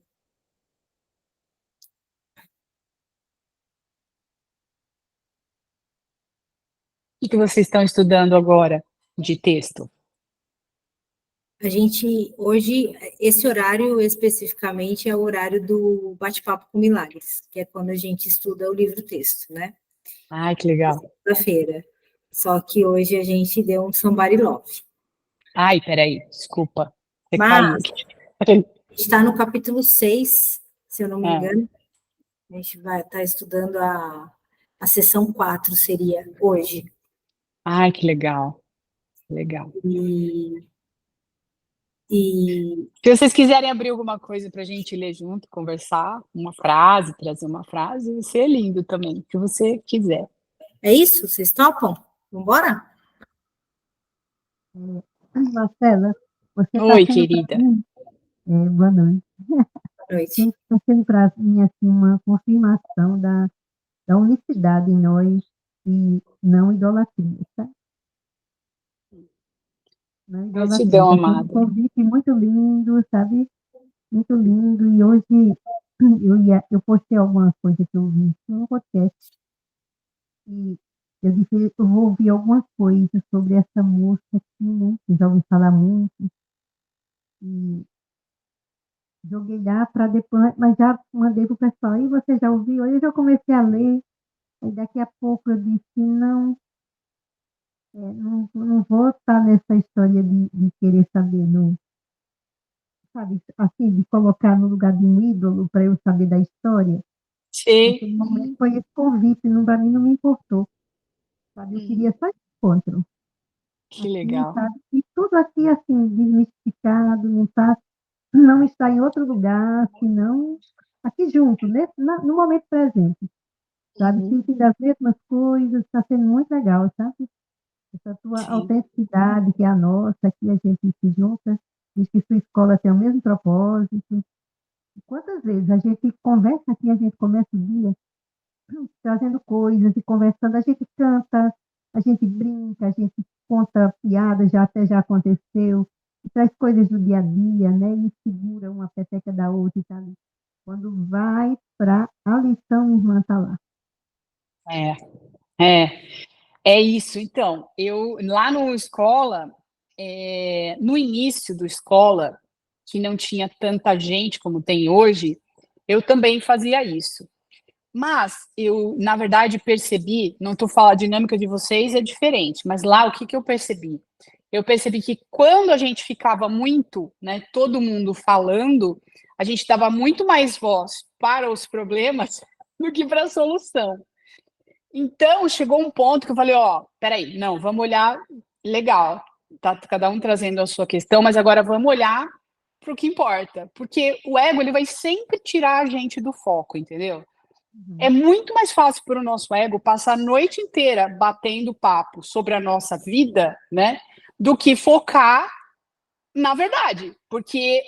O que vocês estão estudando agora de texto? A gente, hoje, esse horário especificamente é o horário do bate-papo com milagres, que é quando a gente estuda o livro-texto, né? Ai, que legal. Segunda-feira. Só que hoje a gente deu um somebody love. Ai, peraí, desculpa. Você caiu. Mas está no capítulo 6, se eu não me engano. A gente vai estar estudando a sessão 4, seria hoje. Ai, que legal. Legal. Se vocês quiserem abrir alguma coisa para a gente ler junto, conversar, uma frase, trazer uma frase, vai ser lindo também, o que você quiser. É isso? Vocês topam? Vamos embora? Marcela, você está Oi, sendo para querida. mim, boa noite, Boa noite. está sendo para mim assim, uma confirmação da unicidade em nós e não idolatria, tá? Não idolatria. Gratidão, Está sendo um amada. convite muito lindo, sabe? Muito lindo. E hoje eu postei algumas coisas que eu vi no podcast e eu disse, eu vou ouvir algumas coisas sobre essa moça aqui, né? Que já ouvi falar muito. E joguei lá para depois, mas já mandei para o pessoal, e você já ouviu? Aí eu já comecei a ler, aí daqui a pouco eu disse, não, não vou estar nessa história de querer saber, não, sabe, assim, de colocar no lugar de um ídolo para eu saber da história. Naquele momento Sim. foi esse convite, para mim não me importou, sabe, eu queria só esse encontro. Que Assim, legal. sabe, e tudo aqui, assim, desmistificado, não está em outro lugar, senão aqui junto, no momento presente. Sabe, Uhum. sentindo as mesmas coisas, está sendo muito legal, sabe? Essa tua Sim. autenticidade, que é a nossa, que a gente se junta, diz que sua escola tem o mesmo propósito. E quantas vezes a gente conversa aqui, a gente começa o dia trazendo coisas e conversando, a gente canta, a gente brinca, a gente conta piadas, até já aconteceu, e traz coisas do dia a dia, né? E segura uma peteca da outra e tá ali. Quando vai para a lição, minha irmã está lá. É isso. Então, eu lá no escola, no início do escola, que não tinha tanta gente como tem hoje, eu também fazia isso. Mas eu, na verdade, percebi, não estou falando, a dinâmica de vocês é diferente, mas lá o que eu percebi? Eu percebi que quando a gente ficava muito, né, todo mundo falando, a gente dava muito mais voz para os problemas do que para a solução. Então, chegou um ponto que eu falei, peraí, não, vamos olhar, legal, tá cada um trazendo a sua questão, mas agora vamos olhar para o que importa, porque o ego, ele vai sempre tirar a gente do foco, entendeu? É muito mais fácil para o nosso ego passar a noite inteira batendo papo sobre a nossa vida, né, do que focar na verdade, porque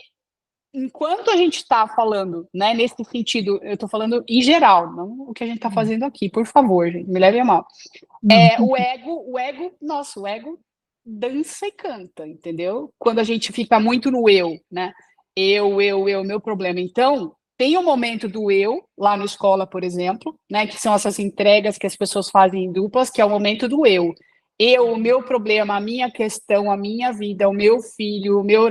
enquanto a gente está falando, né, nesse sentido, eu estou falando em geral, não o que a gente está fazendo aqui, por favor, gente, me levem a mal. O ego dança e canta, entendeu? Quando a gente fica muito no eu, né? Eu, meu problema. Então, tem um momento do eu, lá na escola, por exemplo, né? Que são essas entregas que as pessoas fazem em duplas, que é o momento do eu. Eu, o meu problema, a minha questão, a minha vida, o meu filho, o meu...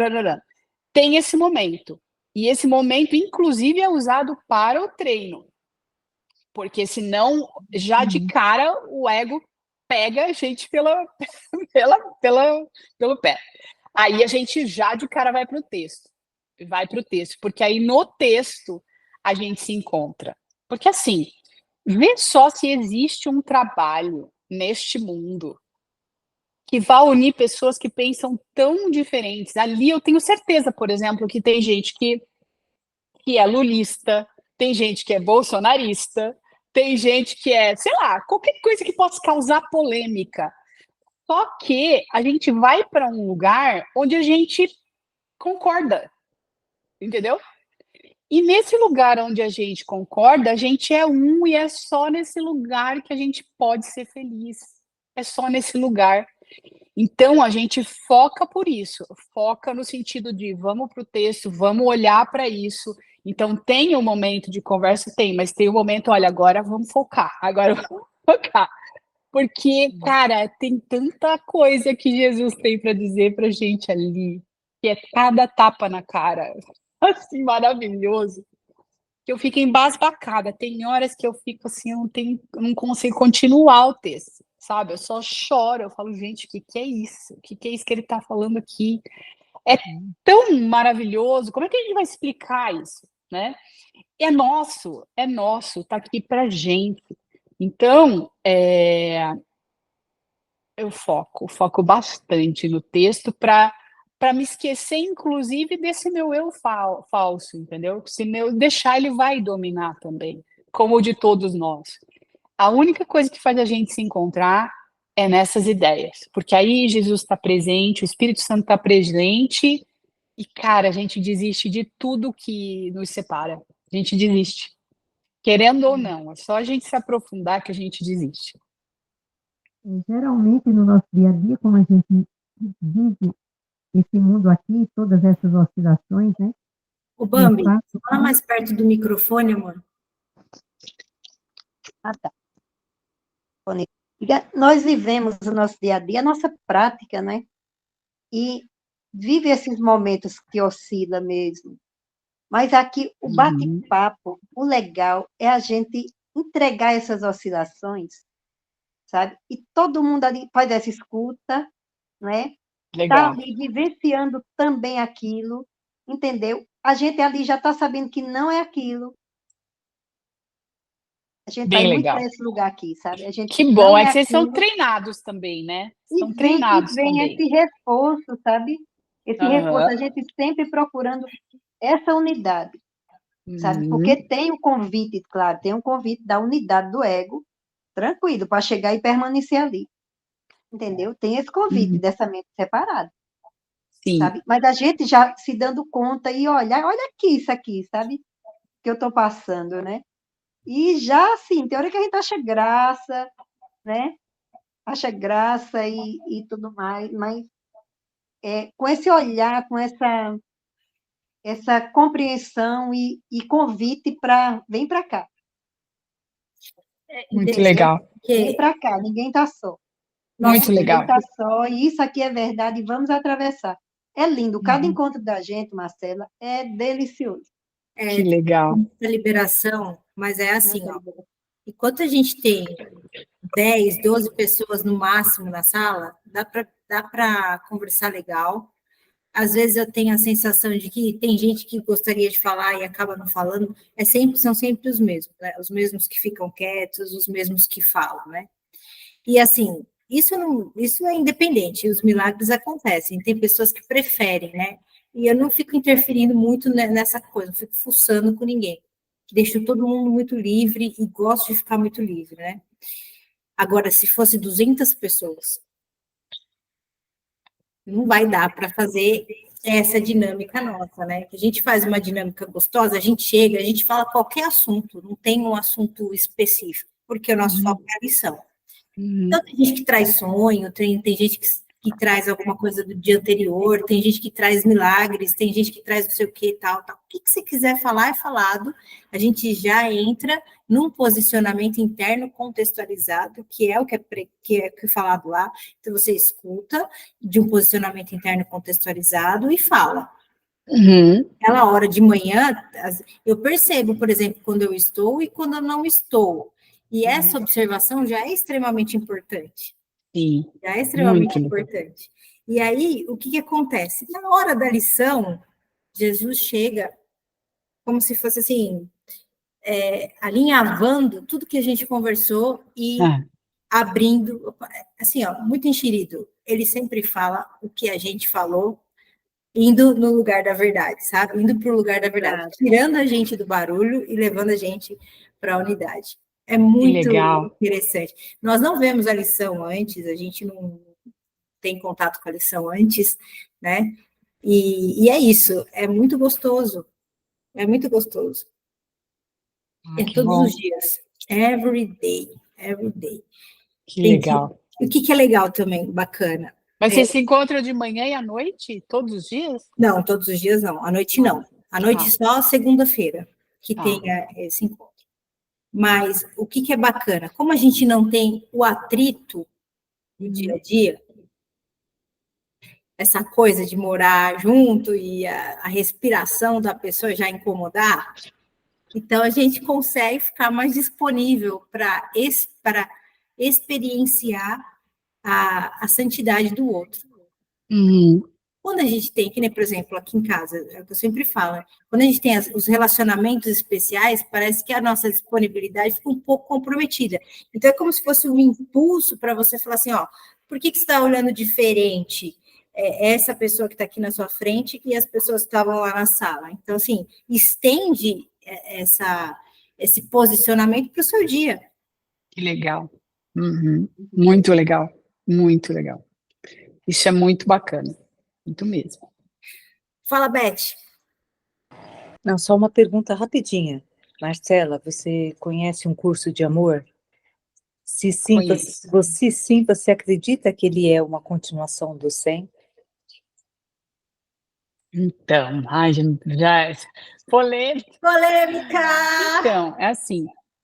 Tem esse momento. E esse momento, inclusive, é usado para o treino, porque senão, já de cara, o ego pega a gente pelo pé. Aí a gente já de cara vai para o texto, porque aí no texto a gente se encontra. Porque assim, vê só se existe um trabalho neste mundo que vai unir pessoas que pensam tão diferentes. Ali eu tenho certeza, por exemplo, que tem gente que é lulista, tem gente que é bolsonarista, tem gente que é, sei lá, qualquer coisa que possa causar polêmica. Só que a gente vai para um lugar onde a gente concorda, entendeu? E nesse lugar onde a gente concorda, a gente é um e é só nesse lugar que a gente pode ser feliz. É só nesse lugar. Então, a gente foca por isso, foca no sentido de vamos para o texto, vamos olhar para isso. Então, tem um momento de conversa? Tem, mas tem um momento, olha, agora vamos focar, Porque, cara, tem tanta coisa que Jesus tem para dizer para a gente ali, que é cada tapa na cara, assim, maravilhoso, que eu fico embasbacada. Tem horas que eu fico assim, eu não consigo continuar o texto, sabe? Eu só choro, eu falo, gente, o que é isso? O que é isso que ele está falando aqui? É tão maravilhoso, como é que a gente vai explicar isso, né? É nosso, tá aqui pra gente. Então, eu foco bastante no texto para me esquecer, inclusive, desse meu eu falso, entendeu? Se eu deixar, ele vai dominar também, como o de todos nós. A única coisa que faz a gente se encontrar é nessas ideias, porque aí Jesus está presente, o Espírito Santo está presente, e, cara, a gente desiste de tudo que nos separa. A gente desiste. Querendo ou não, é só a gente se aprofundar que a gente desiste. Geralmente, no nosso dia a dia, como a gente vive esse mundo aqui, todas essas oscilações, né? O Bambi, Eu fala mais perto do microfone, amor. Ah, tá. Nós vivemos o nosso dia a dia, a nossa prática, né? E vive esses momentos que oscila mesmo. Mas aqui, o bate-papo, o legal é a gente entregar essas oscilações, sabe? E todo mundo ali faz essa escuta, né? Está Legal. ali vivenciando também aquilo, entendeu? A gente ali já está sabendo que não é aquilo. A gente vai Bem muito legal. para esse lugar aqui, sabe? A gente Que bom, não é que vocês são aquilo. treinados também, né? São E treinados vem também. esse reforço, sabe? Esse reforço, a gente sempre procurando essa unidade, sabe? Porque tem o convite, claro, tem um convite da unidade do ego, tranquilo, para chegar e permanecer ali. Entendeu? Tem esse convite dessa mente separada, Sim. sabe? Mas a gente já se dando conta e olha aqui isso aqui, sabe? Que eu estou passando, né? E já, assim, tem hora que a gente acha graça, né? Acha graça e tudo mais, mas com esse olhar, com essa compreensão e convite para vem para cá. Muito legal. Vem para cá, ninguém está só. Muito legal. Ninguém está só, e isso aqui é verdade, vamos atravessar. É lindo, cada encontro da gente, Marcela, é delicioso. Que legal. A liberação, mas é assim, ó. Enquanto a gente tem 10, 12 pessoas no máximo na sala, dá para conversar legal. Às vezes eu tenho a sensação de que tem gente que gostaria de falar e acaba não falando. São sempre os mesmos, né? Os mesmos que ficam quietos, os mesmos que falam, né? E assim, isso é independente, os milagres acontecem. Tem pessoas que preferem, né? E eu não fico interferindo muito nessa coisa, não fico fuçando com ninguém. Deixo todo mundo muito livre e gosto de ficar muito livre, né? Agora, se fosse 200 pessoas, não vai dar para fazer essa dinâmica nossa, né? Que a gente faz uma dinâmica gostosa, a gente chega, a gente fala qualquer assunto, não tem um assunto específico, porque o nosso foco é a lição. Então, tem gente que traz sonho, tem gente que traz alguma coisa do dia anterior, tem gente que traz milagres, tem gente que traz não sei o que, tal. O que você quiser falar é falado, a gente já entra num posicionamento interno contextualizado, que é o que é falado lá, então você escuta de um posicionamento interno contextualizado e fala. aquela hora de manhã, eu percebo, por exemplo, quando eu estou e quando eu não estou. E essa observação já é extremamente importante. Sim, Já é extremamente muito. importante. E aí, o que acontece? Na hora da lição, Jesus chega como se fosse assim, alinhavando tudo que a gente conversou e abrindo, assim, ó, muito enxerido. Ele sempre fala o que a gente falou, indo no lugar da verdade, sabe? Indo para o lugar da verdade, tirando a gente do barulho e levando a gente para a unidade. É muito interessante. Nós não vemos a lição antes, a gente não tem contato com a lição antes, né? E é isso, é muito gostoso. É muito gostoso. É todos os dias. Every day. Every day. Que legal. O que é legal também, bacana? Mas você se encontra de manhã e à noite, todos os dias? Não, todos os dias não. À noite não. À noite só segunda-feira que tem esse encontro. Mas o que é bacana? Como a gente não tem o atrito do dia a dia, essa coisa de morar junto e a respiração da pessoa já incomodar, então a gente consegue ficar mais disponível para experienciar a santidade do outro. Quando a gente tem, que nem, por exemplo, aqui em casa, é o que eu sempre falo, quando a gente tem os relacionamentos especiais, parece que a nossa disponibilidade fica um pouco comprometida. Então, é como se fosse um impulso para você falar assim, ó, por que você está olhando diferente essa pessoa que está aqui na sua frente e as pessoas que estavam lá na sala? Então, assim, estende esse posicionamento para o seu dia. Que legal. Muito legal. Muito legal. Isso é muito bacana. Muito mesmo. Fala, Beth. Não, só uma pergunta rapidinha. Marcela, você conhece um curso de amor? Se sim, você acredita que ele é uma continuação do 100? Então, já polêmica. Então, é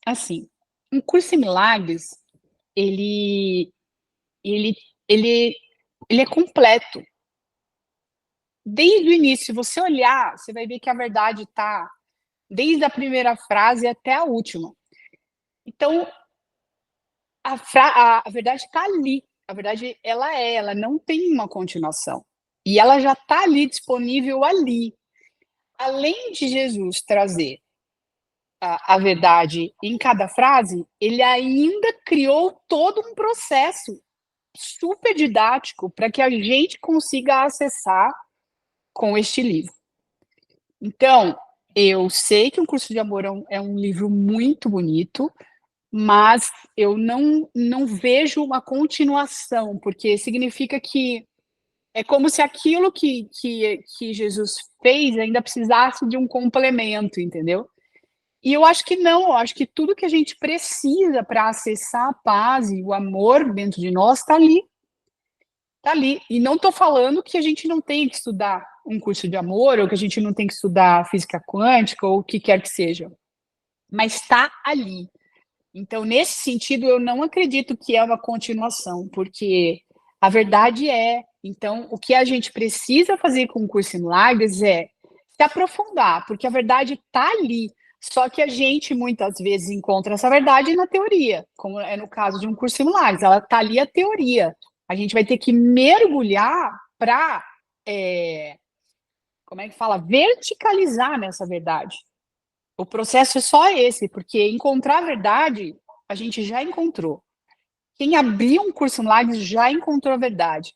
assim, um curso em milagres, ele é completo. Desde o início, se você olhar, você vai ver que a verdade está desde a primeira frase até a última. Então, a verdade está ali. A verdade, ela não tem uma continuação. E ela já está ali, disponível ali. Além de Jesus trazer a verdade em cada frase, ele ainda criou todo um processo super didático para que a gente consiga acessar com este livro. Então, eu sei que um curso de amor é um livro muito bonito, mas eu não vejo uma continuação, porque significa que é como se aquilo que Jesus fez ainda precisasse de um complemento, entendeu? E eu acho que não, eu acho que tudo que a gente precisa para acessar a paz e o amor dentro de nós está ali. Está ali. E não estou falando que a gente não tem que estudar um curso de amor, ou que a gente não tem que estudar física quântica, ou o que quer que seja. Mas está ali. Então, nesse sentido, eu não acredito que é uma continuação, porque a verdade é. Então, o que a gente precisa fazer com o curso em milagres é se aprofundar, porque a verdade está ali. Só que a gente, muitas vezes, encontra essa verdade na teoria, como é no caso de um curso em milagres. Ela está ali a teoria. A gente vai ter que mergulhar para, como é que fala? Verticalizar nessa verdade. O processo é só esse, porque encontrar a verdade, a gente já encontrou. Quem abriu um curso em milagres já encontrou a verdade.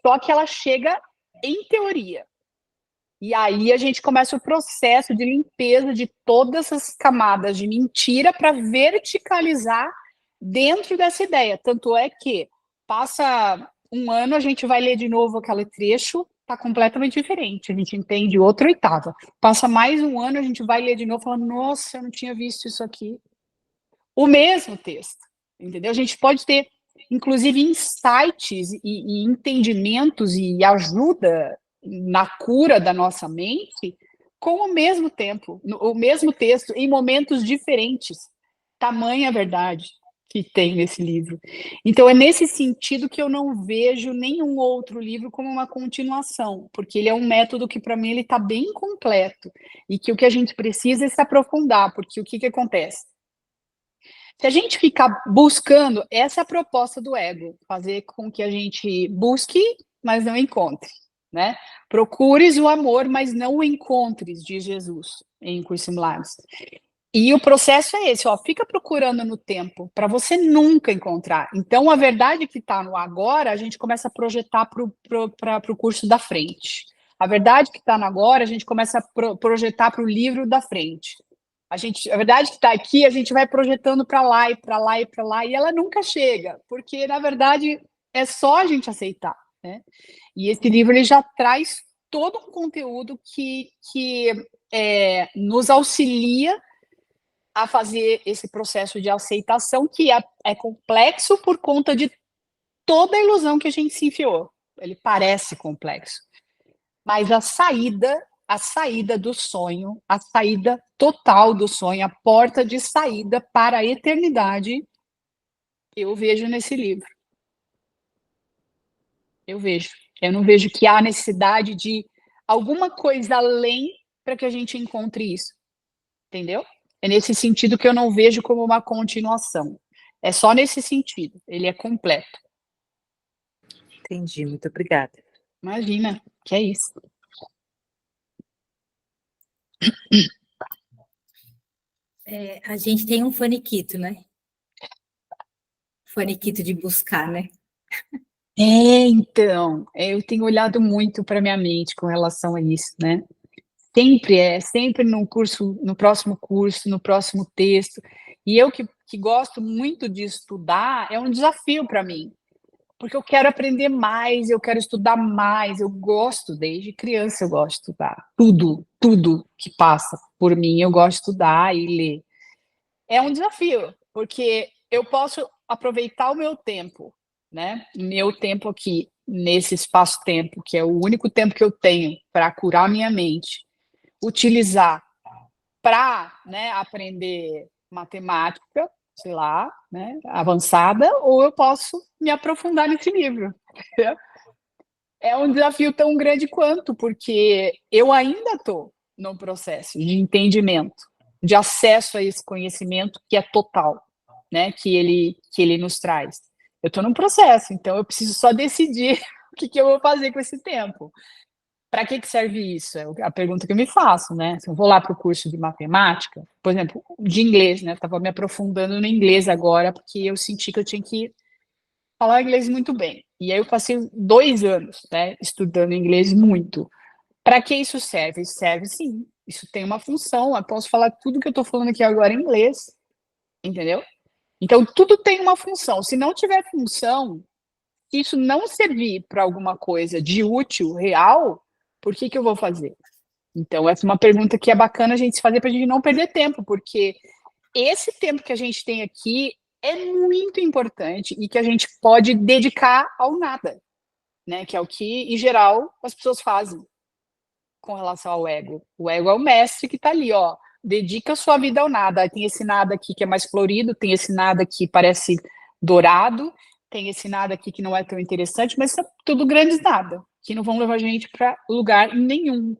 Só que ela chega em teoria. E aí a gente começa o processo de limpeza de todas as camadas de mentira para verticalizar dentro dessa ideia. Tanto é que passa um ano, a gente vai ler de novo aquele trecho, está completamente diferente, a gente entende outra oitava. Passa mais um ano, a gente vai ler de novo, falando, nossa, eu não tinha visto isso aqui. O mesmo texto, entendeu? A gente pode ter, inclusive, insights e entendimentos e ajuda na cura da nossa mente com o mesmo tempo, o mesmo texto, em momentos diferentes. Tamanha verdade. que tem nesse livro. Então, é nesse sentido que eu não vejo nenhum outro livro como uma continuação, porque ele é um método que, para mim, ele está bem completo, e que o que a gente precisa é se aprofundar, porque o que acontece? Se a gente ficar buscando, essa é a proposta do ego, fazer com que a gente busque, mas não encontre, né? Procures o amor, mas não o encontres, diz Jesus em Curso em Milagres. E o processo é esse, ó, fica procurando no tempo, para você nunca encontrar. Então, a verdade que está no agora, a gente começa a projetar para o curso da frente. A verdade que está no agora, a gente começa a projetar para o livro da frente. A verdade que está aqui, a gente vai projetando para lá e para lá e para lá, e ela nunca chega, porque, na verdade, é só a gente aceitar, né? E esse livro ele já traz todo um conteúdo que nos auxilia a fazer esse processo de aceitação, que é complexo por conta de toda a ilusão que a gente se enfiou. Ele parece complexo, mas a saída do sonho, a saída total do sonho, a porta de saída para a eternidade, eu vejo nesse livro. Eu vejo. Eu não vejo que há necessidade de alguma coisa além para que a gente encontre isso. Entendeu? É nesse sentido que eu não vejo como uma continuação. É só nesse sentido. Ele é completo. Entendi, muito obrigada. Imagina, que é isso. A gente tem um faniquito, né? Faniquito de buscar, né? Então, eu tenho olhado muito para minha mente com relação a isso, né? Sempre no curso, no próximo curso, no próximo texto. E eu que gosto muito de estudar, é um desafio para mim, porque eu quero aprender mais, eu quero estudar mais, eu gosto, desde criança eu gosto de estudar. Tudo que passa por mim, eu gosto de estudar e ler. É um desafio, porque eu posso aproveitar o meu tempo, né? Meu tempo aqui, nesse espaço-tempo, que é o único tempo que eu tenho para curar minha mente, utilizar para, né, aprender matemática, sei lá, né, avançada, ou eu posso me aprofundar nesse livro. É um desafio tão grande quanto, porque eu ainda estou no processo de entendimento, de acesso a esse conhecimento que é total, né, que ele nos traz. Eu estou num processo, então eu preciso só decidir o que eu vou fazer com esse tempo. Para que serve isso? É a pergunta que eu me faço, né? Se eu vou lá para o curso de matemática, por exemplo, de inglês, né? Estava me aprofundando no inglês agora, porque eu senti que eu tinha que falar inglês muito bem. E aí eu passei 2 anos, né, estudando inglês muito. Para que isso serve? Serve sim. Isso tem uma função. Eu posso falar tudo que eu estou falando aqui agora em inglês, entendeu? Então, tudo tem uma função. Se não tiver função, se isso não servir para alguma coisa de útil, real, por que eu vou fazer? Então, essa é uma pergunta que é bacana a gente se fazer para a gente não perder tempo, porque esse tempo que a gente tem aqui é muito importante e que a gente pode dedicar ao nada, né? Que é o que, em geral, as pessoas fazem com relação ao ego. O ego é o mestre que está ali, ó. Dedica a sua vida ao nada. Tem esse nada aqui que é mais florido, tem esse nada que parece dourado, tem esse nada aqui que não é tão interessante, mas são tudo grandes nada, que não vão levar a gente para lugar nenhum,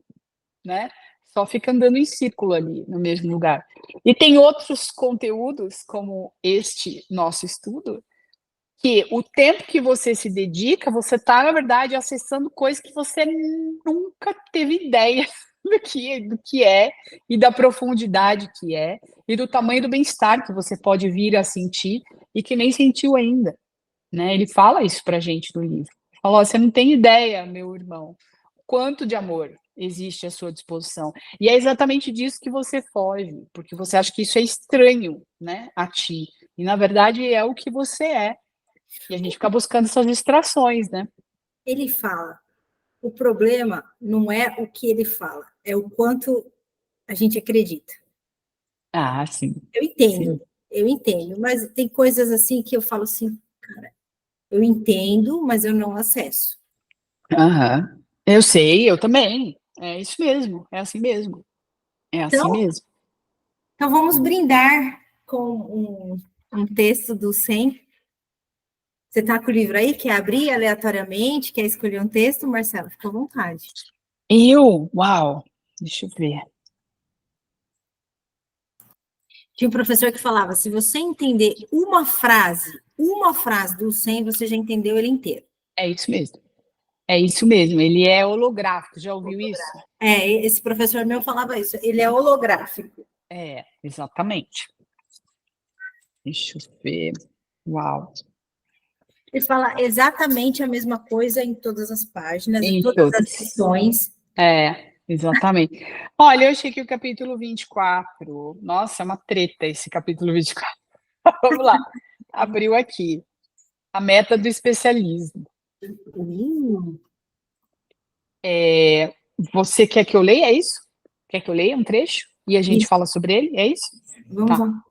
né? Só fica andando em círculo ali, no mesmo lugar. E tem outros conteúdos, como este nosso estudo, que o tempo que você se dedica, você está, na verdade, acessando coisas que você nunca teve ideia do que é, e da profundidade que é, e do tamanho do bem-estar que você pode vir a sentir, e que nem sentiu ainda, né? Ele fala isso para a gente no livro. Fala, você não tem ideia, meu irmão, quanto de amor existe à sua disposição. E é exatamente disso que você foge, porque você acha que isso é estranho, né, a ti. E, na verdade, é o que você é. E a gente fica buscando essas distrações, né? Ele fala, o problema não é o que ele fala, é o quanto a gente acredita. Ah, sim. Eu entendo, mas tem coisas assim que eu falo assim, cara, eu entendo, mas eu não acesso. Aham. Eu sei, eu também. É isso mesmo, é assim mesmo. É assim Então, mesmo. então vamos brindar com um texto do 100? Você está com o livro aí? Quer abrir aleatoriamente? Quer escolher um texto, Marcelo? Fica à vontade. Uau, deixa eu ver. Tinha um professor que falava, se você entender uma frase do 100, você já entendeu ele inteiro. É isso mesmo. É isso mesmo, ele é holográfico, já ouviu isso? Esse professor meu falava isso, ele é holográfico. É, exatamente. Deixa eu ver. Uau. Ele fala exatamente a mesma coisa em todas as páginas, em Em todas todas. as sessões. Exatamente. Olha, eu achei que o capítulo 24, nossa, é uma treta esse capítulo 24. Vamos lá, abriu aqui. A meta do especialismo. Você quer que eu leia, é isso? Quer que eu leia um trecho? E a gente fala sobre ele, é isso? Vamos Tá. lá.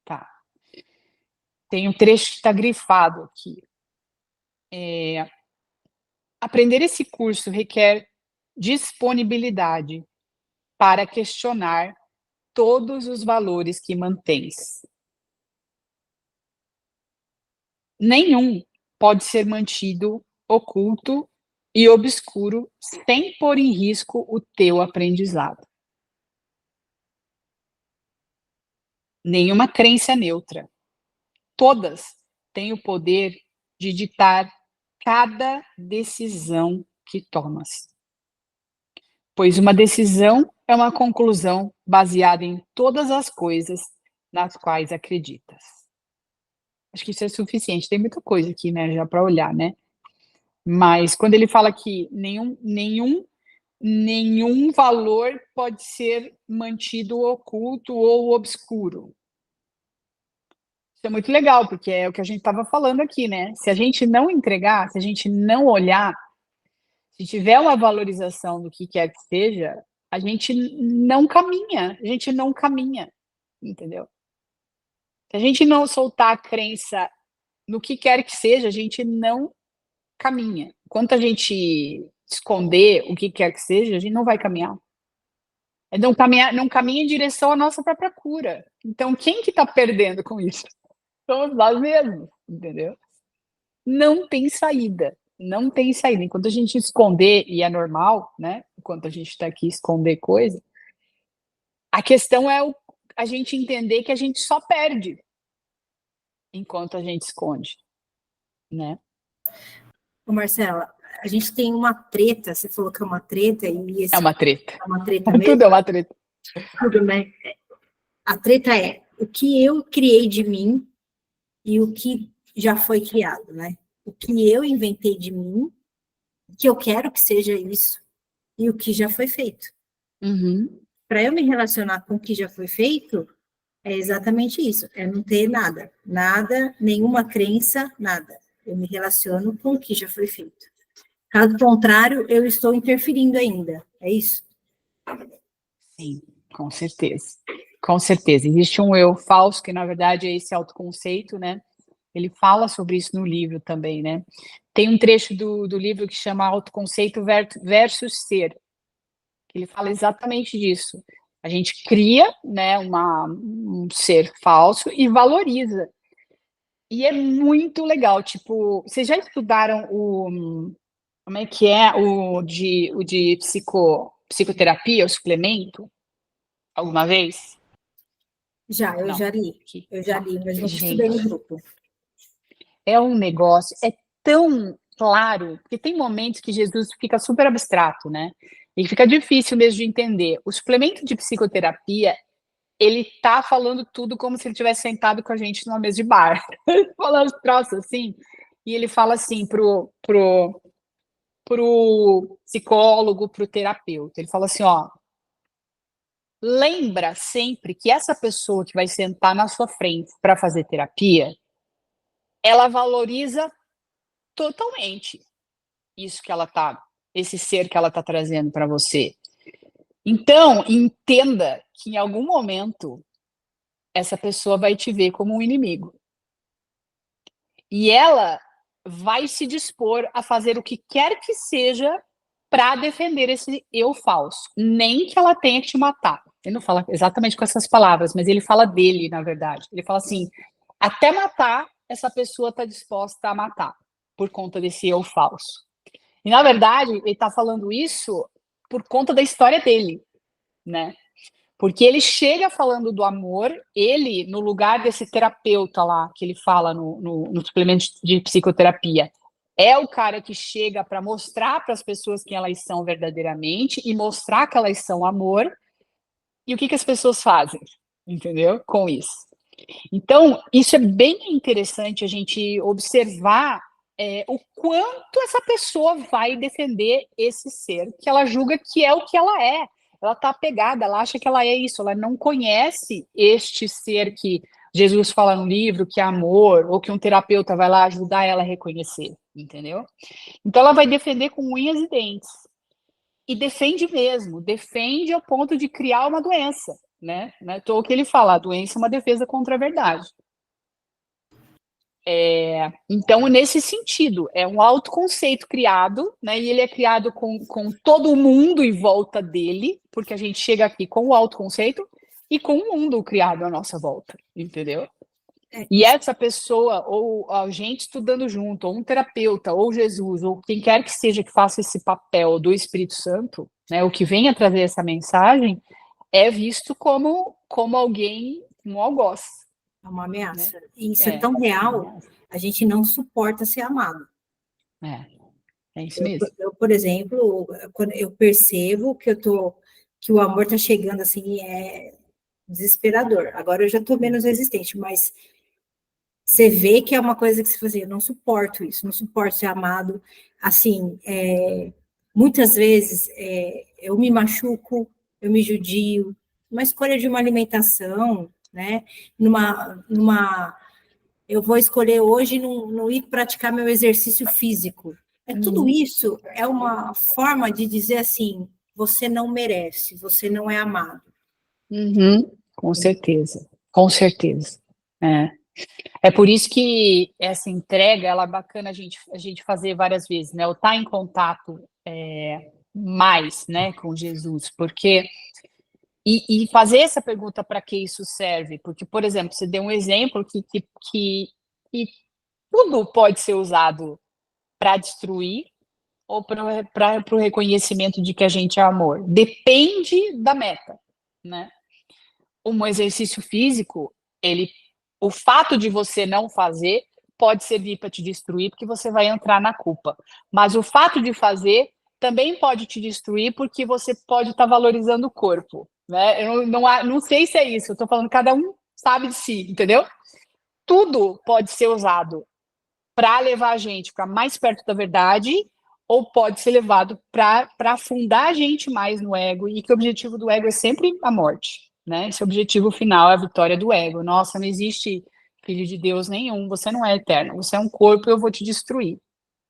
Tá. Tem um trecho que está grifado aqui. Aprender esse curso requer disponibilidade para questionar todos os valores que mantens. Nenhum pode ser mantido oculto e obscuro sem pôr em risco o teu aprendizado. Nenhuma crença neutra. Todas têm o poder de ditar cada decisão que tomas. Pois uma decisão é uma conclusão baseada em todas as coisas nas quais acreditas. Acho que isso é suficiente. Tem muita coisa aqui, né, já para olhar, né? Mas quando ele fala que nenhum valor pode ser mantido oculto ou obscuro. Isso é muito legal, porque é o que a gente estava falando aqui, né? Se a gente não entregar, se a gente não olhar, se tiver uma valorização do que quer que seja, a gente não caminha, entendeu? Se a gente não soltar a crença no que quer que seja, a gente não caminha. Enquanto a gente esconder o que quer que seja, a gente não vai caminhar. Não caminha em direção à nossa própria cura. Então, quem que está perdendo com isso? Somos nós mesmos, entendeu? Não tem saída. Enquanto a gente esconder, e é normal, né? Enquanto a gente está aqui esconder coisa, a questão é a gente entender que a gente só perde enquanto a gente esconde, né? Ô, Marcela, a gente tem uma treta, você falou que é uma treta, e É uma treta. é uma treta mesmo. Tudo é uma treta. Tudo, né? A treta é o que eu criei de mim e o que já foi criado, né? O que eu inventei de mim, o que eu quero que seja isso, e o que já foi feito. Uhum. Para eu me relacionar com o que já foi feito, é exatamente isso, é não ter nada, nenhuma crença, nada. Eu me relaciono com o que já foi feito. Caso contrário, eu estou interferindo ainda, é isso? Sim, com certeza. Com certeza. Existe um eu falso, que na verdade é esse autoconceito, né? Ele fala sobre isso no livro também, né? Tem um trecho do livro que chama Autoconceito versus Ser, que ele fala exatamente disso. A gente cria, né, um ser falso e valoriza. E é muito legal, tipo, vocês já estudaram como é que é o de psicoterapia, o suplemento, alguma vez? Eu Não. já li, mas não Gente, estudei no grupo. é um negócio, é tão claro, porque tem momentos que Jesus fica super abstrato, né? E fica difícil mesmo de entender. O suplemento de psicoterapia, ele tá falando tudo como se ele tivesse sentado com a gente numa mesa de bar. Falando os troços assim, e ele fala assim pro psicólogo, pro terapeuta. Ele fala assim, ó, lembra sempre que essa pessoa que vai sentar na sua frente para fazer terapia, ela valoriza totalmente isso que ela tá, esse ser que ela tá trazendo para você. Então, entenda que em algum momento essa pessoa vai te ver como um inimigo. E ela vai se dispor a fazer o que quer que seja para defender esse eu falso, nem que ela tenha que te matar. Ele não fala exatamente com essas palavras, mas ele fala dele, na verdade. Ele fala assim: até matar, essa pessoa está disposta a matar, por conta desse eu falso. E, na verdade, ele está falando isso por conta da história dele, né? Porque ele chega falando do amor, ele, no lugar desse terapeuta lá, que ele fala no suplemento de psicoterapia, é o cara que chega para mostrar para as pessoas quem elas são verdadeiramente e mostrar que elas são amor. E o que as pessoas fazem, entendeu? Com isso. Então, isso é bem interessante a gente observar o quanto essa pessoa vai defender esse ser que ela julga que é o que ela é. Ela está apegada, ela acha que ela é isso, ela não conhece este ser que Jesus fala no livro, que é amor, ou que um terapeuta vai lá ajudar ela a reconhecer, entendeu? Então, ela vai defender com unhas e dentes. E defende mesmo, defende ao ponto de criar uma doença, né? Então, o que ele fala, a doença é uma defesa contra a verdade. Então, nesse sentido, é um autoconceito criado, né? E ele é criado com todo mundo em volta dele, porque a gente chega aqui com o autoconceito e com o mundo criado à nossa volta, entendeu? E essa pessoa, ou a gente estudando junto, ou um terapeuta, ou Jesus, ou quem quer que seja que faça esse papel do Espírito Santo, né, o que venha trazer essa mensagem, é visto como alguém, um algoz. É uma ameaça. Né? E isso é tão real, a gente não suporta ser amado. É isso mesmo. Eu, por exemplo, quando eu percebo que o amor está chegando assim, é desesperador. Agora eu já estou menos resistente, mas você vê que é uma coisa que você fazia, eu não suporto isso, não suporto ser amado. Assim, muitas vezes eu me machuco, eu me judio, uma escolha de uma alimentação, né? Eu vou escolher hoje não ir praticar meu exercício físico. Tudo isso é uma forma de dizer assim, você não merece, você não é amado. Com certeza, com certeza. É por isso que essa entrega, ela é bacana a gente fazer várias vezes, né? Ou estar em contato mais, né, com Jesus, porque e fazer essa pergunta para que isso serve, porque, por exemplo, você deu um exemplo que tudo pode ser usado para destruir ou para o reconhecimento de que a gente é amor. Depende da meta, né? Um exercício físico, o fato de você não fazer pode servir para te destruir, porque você vai entrar na culpa. Mas o fato de fazer também pode te destruir, porque você pode estar valorizando o corpo. Né? Eu não sei se é isso, eu estou falando, cada um sabe de si, entendeu? Tudo pode ser usado para levar a gente para mais perto da verdade, ou pode ser levado para afundar a gente mais no ego, e que o objetivo do ego é sempre a morte. Né? Esse objetivo final é a vitória do ego. Nossa, não existe filho de Deus nenhum, você não é eterno, você é um corpo e eu vou te destruir.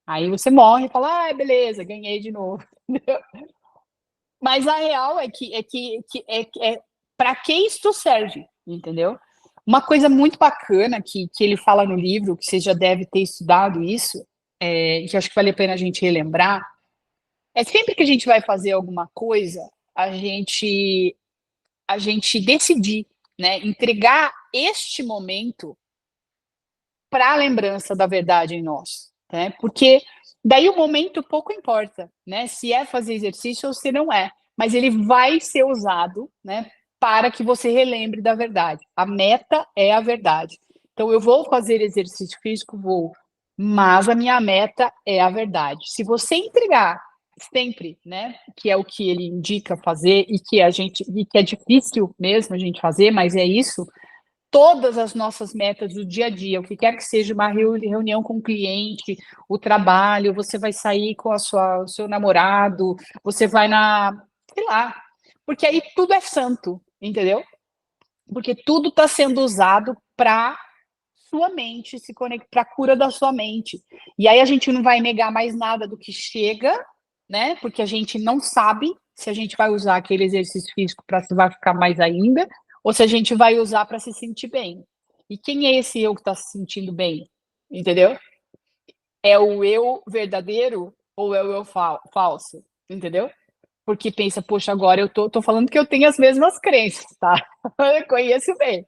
Aí você morre e fala, beleza, ganhei de novo. Mas a real é que para que isso serve, entendeu? Uma coisa muito bacana que ele fala no livro, que você já deve ter estudado isso, que acho que vale a pena a gente relembrar, é sempre que a gente vai fazer alguma coisa, a gente decidir, né, entregar este momento para a lembrança da verdade em nós, né? Porque daí o momento pouco importa, né? Se é fazer exercício ou se não é, mas ele vai ser usado, né, para que você relembre da verdade. A meta é a verdade. Então eu vou fazer exercício físico, vou, mas a minha meta é a verdade. Se você entregar sempre, né, que é o que ele indica fazer e que é difícil mesmo a gente fazer, mas é isso. Todas as nossas metas do dia a dia, o que quer que seja uma reunião com o cliente, o trabalho, você vai sair com o seu namorado, você vai sei lá, porque aí tudo é santo, entendeu? Porque tudo está sendo usado para sua mente se conectar, para a cura da sua mente. E aí a gente não vai negar mais nada do que chega, né? Porque a gente não sabe se a gente vai usar aquele exercício físico para se vai ficar mais ainda, ou se a gente vai usar para se sentir bem. E quem é esse eu que está se sentindo bem? Entendeu? É o eu verdadeiro ou é o eu falso? Entendeu? porque pensa, poxa, agora eu tô falando que eu tenho as mesmas crenças, tá? Eu conheço bem.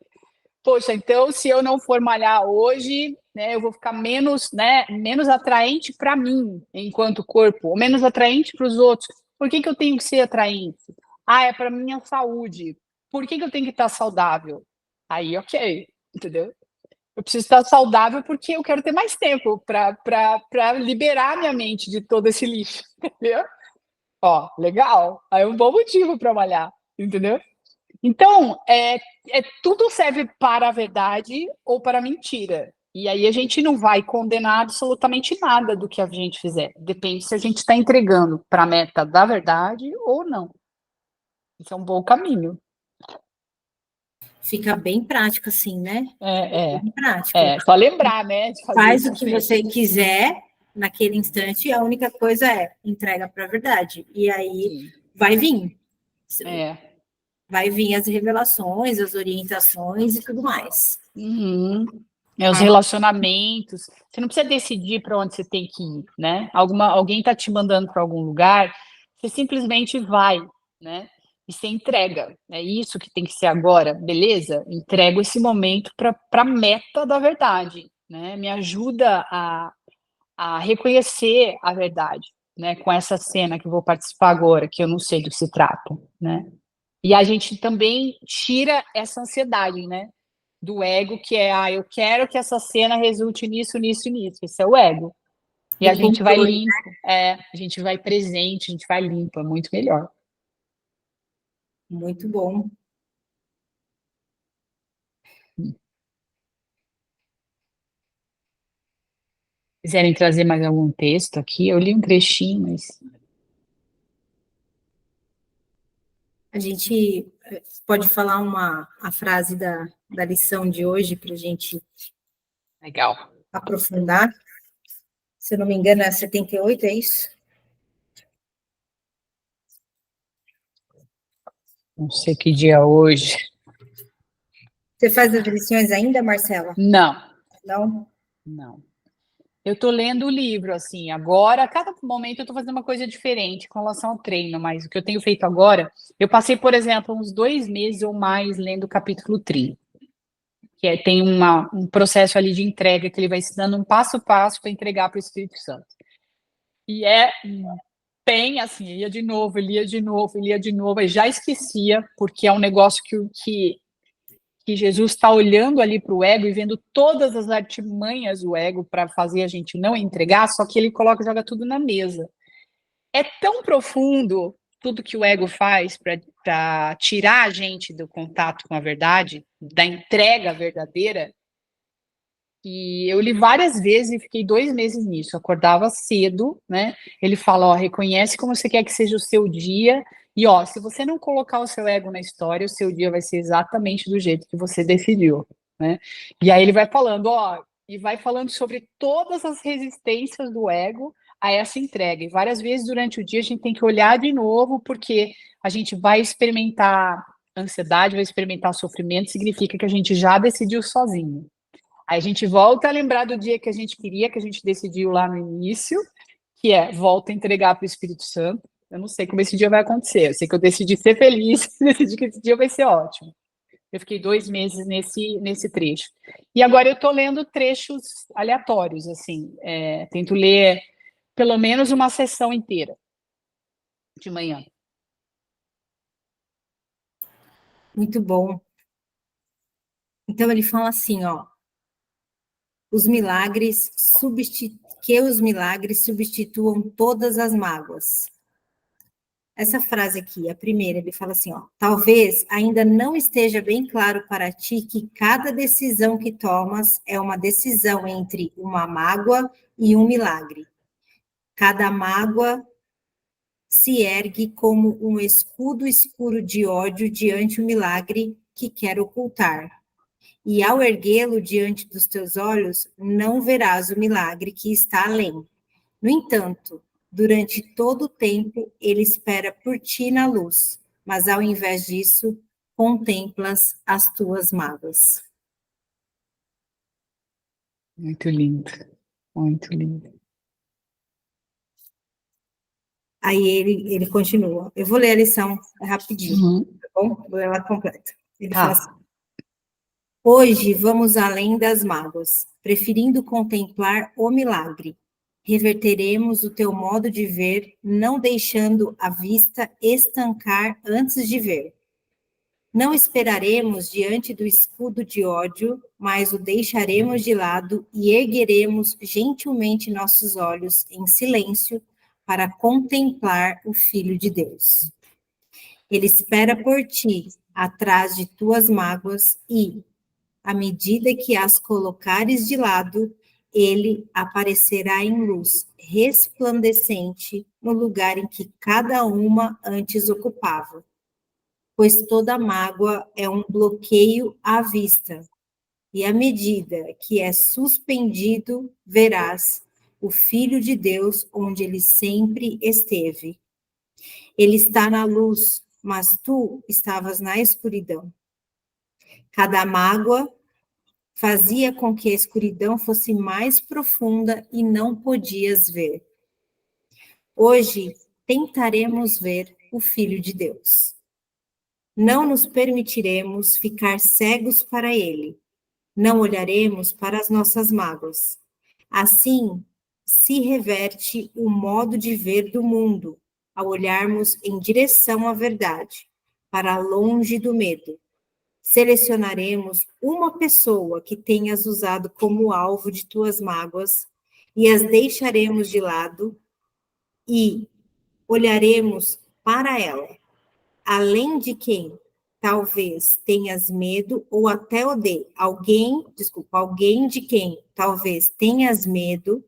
Poxa, então se eu não for malhar hoje, né, eu vou ficar menos, né, menos atraente para mim, enquanto corpo, ou menos atraente para os outros. Por que eu tenho que ser atraente? Ah, é para minha saúde. Por que eu tenho que estar saudável? Aí, ok, entendeu? Eu preciso estar saudável porque eu quero ter mais tempo para liberar minha mente de todo esse lixo, entendeu? Ó, legal. Aí é um bom motivo para malhar, entendeu? Então, tudo serve para a verdade ou para a mentira. E aí a gente não vai condenar absolutamente nada do que a gente fizer. Depende se a gente está entregando para a meta da verdade ou não. Isso é um bom caminho. Fica bem prático assim, né? Bem prático. Só lembrar, né? De fazer Faz isso o que sempre. você quiser naquele instante, e a única coisa é entrega para a verdade. E aí Sim. vai vir. É. Vai vir as revelações, as orientações e tudo mais. Uhum. Os relacionamentos. Você não precisa decidir para onde você tem que ir, né? Alguém está te mandando para algum lugar, você simplesmente vai, né? E você entrega. É isso que tem que ser agora, beleza? Entrego esse momento para a meta da verdade, né? Me ajuda a reconhecer a verdade, né? Com essa cena que eu vou participar agora, que eu não sei do que se trata, né? E a gente também tira essa ansiedade, né? Do ego, que é, eu quero que essa cena resulte nisso, nisso e nisso. Esse é o ego. E a gente vai limpo, a gente vai presente, a gente vai limpo, é muito melhor. Muito bom. Quiserem trazer mais algum texto aqui, eu li um trechinho, mas... A gente pode falar a frase da lição de hoje para a gente Legal. aprofundar. Se eu não me engano, é 78, é isso? Não sei que dia é hoje. Você faz as lições ainda, Marcela? Não. Não? Não. Eu estou lendo o livro, assim, agora, a cada momento eu estou fazendo uma coisa diferente com relação ao treino, mas o que eu tenho feito agora, eu passei, por exemplo, uns 2 meses ou mais lendo o capítulo 30, que tem um processo ali de entrega, que ele vai ensinando um passo a passo para entregar para o Espírito Santo. E bem assim, lia de novo, lia de novo, lia de novo, e já esquecia, porque é um negócio que Jesus está olhando ali para o ego e vendo todas as artimanhas do ego para fazer a gente não entregar, só que ele joga tudo na mesa. É tão profundo tudo que o ego faz para tirar a gente do contato com a verdade, da entrega verdadeira, que eu li várias vezes e fiquei 2 meses nisso. Eu acordava cedo, né? Ele fala, ó, reconhece como você quer que seja o seu dia e, ó, se você não colocar o seu ego na história, o seu dia vai ser exatamente do jeito que você decidiu, né? E aí ele vai falando, ó, e vai falando sobre todas as resistências do ego a essa entrega. E várias vezes durante o dia a gente tem que olhar de novo, porque a gente vai experimentar ansiedade, vai experimentar sofrimento, significa que a gente já decidiu sozinho. Aí a gente volta a lembrar do dia que a gente queria, que a gente decidiu lá no início, que volta a entregar para o Espírito Santo. Eu não sei como esse dia vai acontecer. Eu sei que eu decidi ser feliz, decidi que esse dia vai ser ótimo. Eu fiquei 2 meses nesse trecho. E agora eu estou lendo trechos aleatórios, assim. Tento ler pelo menos uma sessão inteira de manhã. Muito bom. Então ele fala assim, ó, que os milagres substituam todas as mágoas. Essa frase aqui, a primeira, ele fala assim, ó, talvez ainda não esteja bem claro para ti que cada decisão que tomas é uma decisão entre uma mágoa e um milagre. Cada mágoa se ergue como um escudo escuro de ódio diante do milagre que quer ocultar. E ao erguê-lo diante dos teus olhos, não verás o milagre que está além. No entanto, durante todo o tempo, ele espera por ti na luz, mas ao invés disso, contemplas as tuas mágoas. Muito lindo, muito lindo. Aí ele continua. Eu vou ler a lição rapidinho, tá bom? Vou ler ela completa. Ele fala assim: hoje vamos além das mágoas, preferindo contemplar o milagre. Reverteremos o teu modo de ver, não deixando a vista estancar antes de ver. Não esperaremos diante do escudo de ódio, mas o deixaremos de lado e ergueremos gentilmente nossos olhos em silêncio para contemplar o Filho de Deus. Ele espera por ti, atrás de tuas mágoas, e, à medida que as colocares de lado, ele aparecerá em luz resplandecente no lugar em que cada uma antes ocupava. Pois toda mágoa é um bloqueio à vista, e à medida que é suspendido, verás o Filho de Deus onde ele sempre esteve. Ele está na luz, mas tu estavas na escuridão. Cada mágoa fazia com que a escuridão fosse mais profunda e não podias ver. Hoje tentaremos ver o Filho de Deus. Não nos permitiremos ficar cegos para ele. Não olharemos para as nossas mágoas. Assim, se reverte o modo de ver do mundo, ao olharmos em direção à verdade, para longe do medo. Selecionaremos uma pessoa que tenhas usado como alvo de tuas mágoas e as deixaremos de lado e olharemos para ela, além de quem talvez tenhas medo ou até odeie. Alguém de quem talvez tenhas medo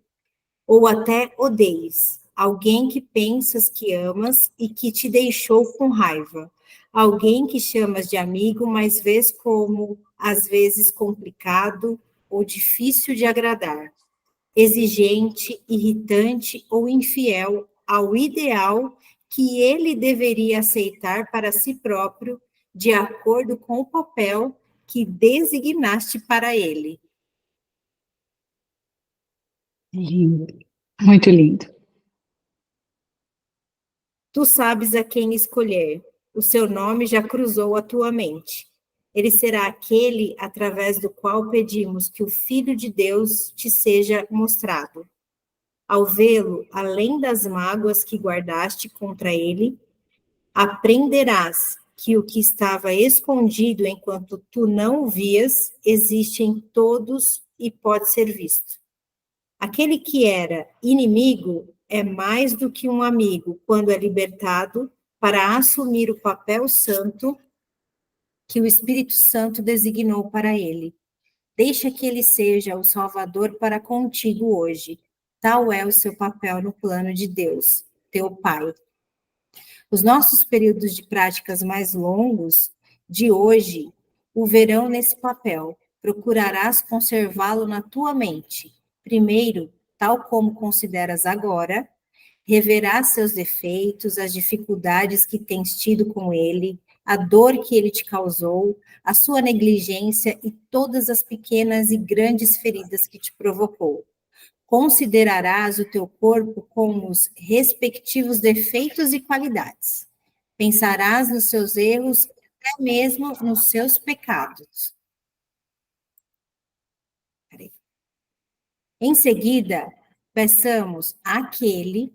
ou até odeies. Alguém que pensas que amas e que te deixou com raiva. Alguém que chamas de amigo, mas vês como, às vezes, complicado ou difícil de agradar. Exigente, irritante ou infiel ao ideal que ele deveria aceitar para si próprio, de acordo com o papel que designaste para ele. Lindo, muito lindo. Tu sabes a quem escolher, o seu nome já cruzou a tua mente. Ele será aquele através do qual pedimos que o Filho de Deus te seja mostrado. Ao vê-lo, além das mágoas que guardaste contra ele, aprenderás que o que estava escondido enquanto tu não o vias, existe em todos e pode ser visto. Aquele que era inimigo é mais do que um amigo quando é libertado para assumir o papel santo que o Espírito Santo designou para ele. Deixa que ele seja o Salvador para contigo hoje. Tal é o seu papel no plano de Deus, teu Pai. Os nossos períodos de práticas mais longos de hoje o verão nesse papel. Procurarás conservá-lo na tua mente. Primeiro, tal como consideras agora, reverás seus defeitos, as dificuldades que tens tido com ele, a dor que ele te causou, a sua negligência e todas as pequenas e grandes feridas que te provocou. Considerarás o teu corpo com os respectivos defeitos e qualidades. Pensarás nos seus erros, até mesmo nos seus pecados. Em seguida, peçamos àquele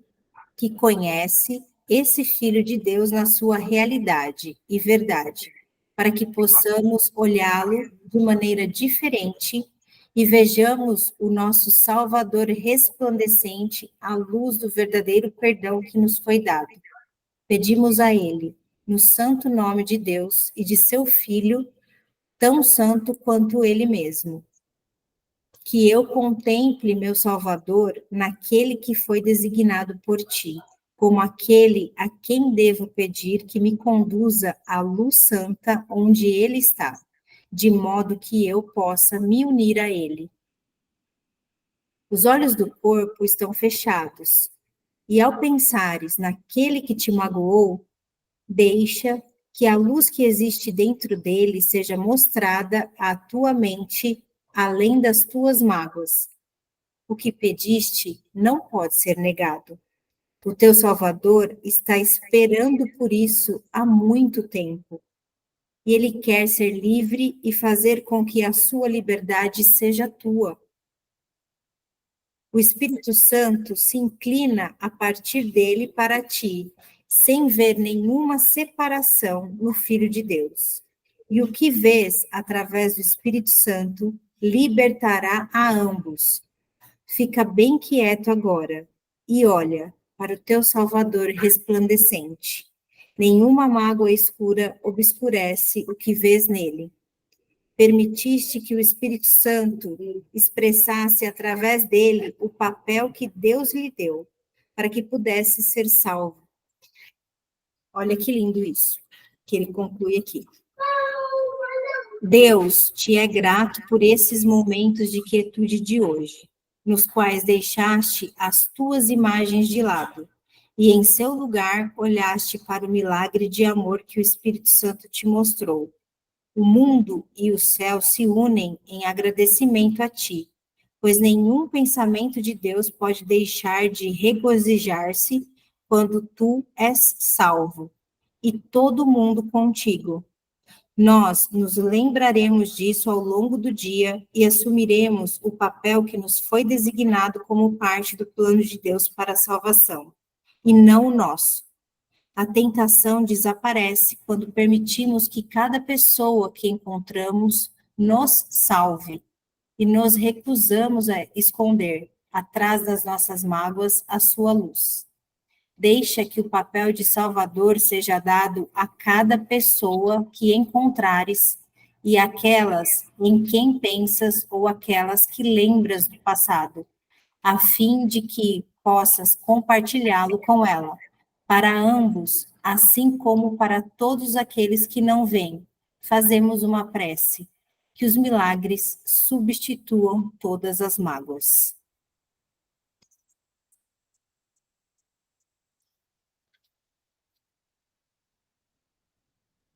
que conhece esse Filho de Deus na sua realidade e verdade, para que possamos olhá-lo de maneira diferente e vejamos o nosso Salvador resplandecente à luz do verdadeiro perdão que nos foi dado. Pedimos a Ele, no santo nome de Deus e de seu Filho, tão santo quanto Ele mesmo, que eu contemple meu Salvador naquele que foi designado por ti, como aquele a quem devo pedir que me conduza à luz santa onde ele está, de modo que eu possa me unir a ele. Os olhos do corpo estão fechados, e ao pensares naquele que te magoou, deixa que a luz que existe dentro dele seja mostrada à tua mente, além das tuas mágoas. O que pediste não pode ser negado. O teu Salvador está esperando por isso há muito tempo. E ele quer ser livre e fazer com que a sua liberdade seja tua. O Espírito Santo se inclina a partir dele para ti, sem ver nenhuma separação no Filho de Deus. E o que vês através do Espírito Santo libertará a ambos. Fica bem quieto agora e olha para o teu Salvador resplandecente. Nenhuma mágoa escura obscurece o que vês nele. Permitiste que o Espírito Santo expressasse através dele o papel que Deus lhe deu, para que pudesse ser salvo. Olha que lindo isso, que ele conclui aqui. Deus te é grato por esses momentos de quietude de hoje, nos quais deixaste as tuas imagens de lado, e em seu lugar olhaste para o milagre de amor que o Espírito Santo te mostrou. O mundo e o céu se unem em agradecimento a ti, pois nenhum pensamento de Deus pode deixar de regozijar-se quando tu és salvo, e todo mundo contigo. Nós nos lembraremos disso ao longo do dia e assumiremos o papel que nos foi designado como parte do plano de Deus para a salvação, e não o nosso. A tentação desaparece quando permitimos que cada pessoa que encontramos nos salve e nos recusamos a esconder, atrás das nossas mágoas, a sua luz. Deixa que o papel de Salvador seja dado a cada pessoa que encontrares e aquelas em quem pensas ou aquelas que lembras do passado, a fim de que possas compartilhá-lo com ela. Para ambos, assim como para todos aqueles que não veem, fazemos uma prece, que os milagres substituam todas as mágoas.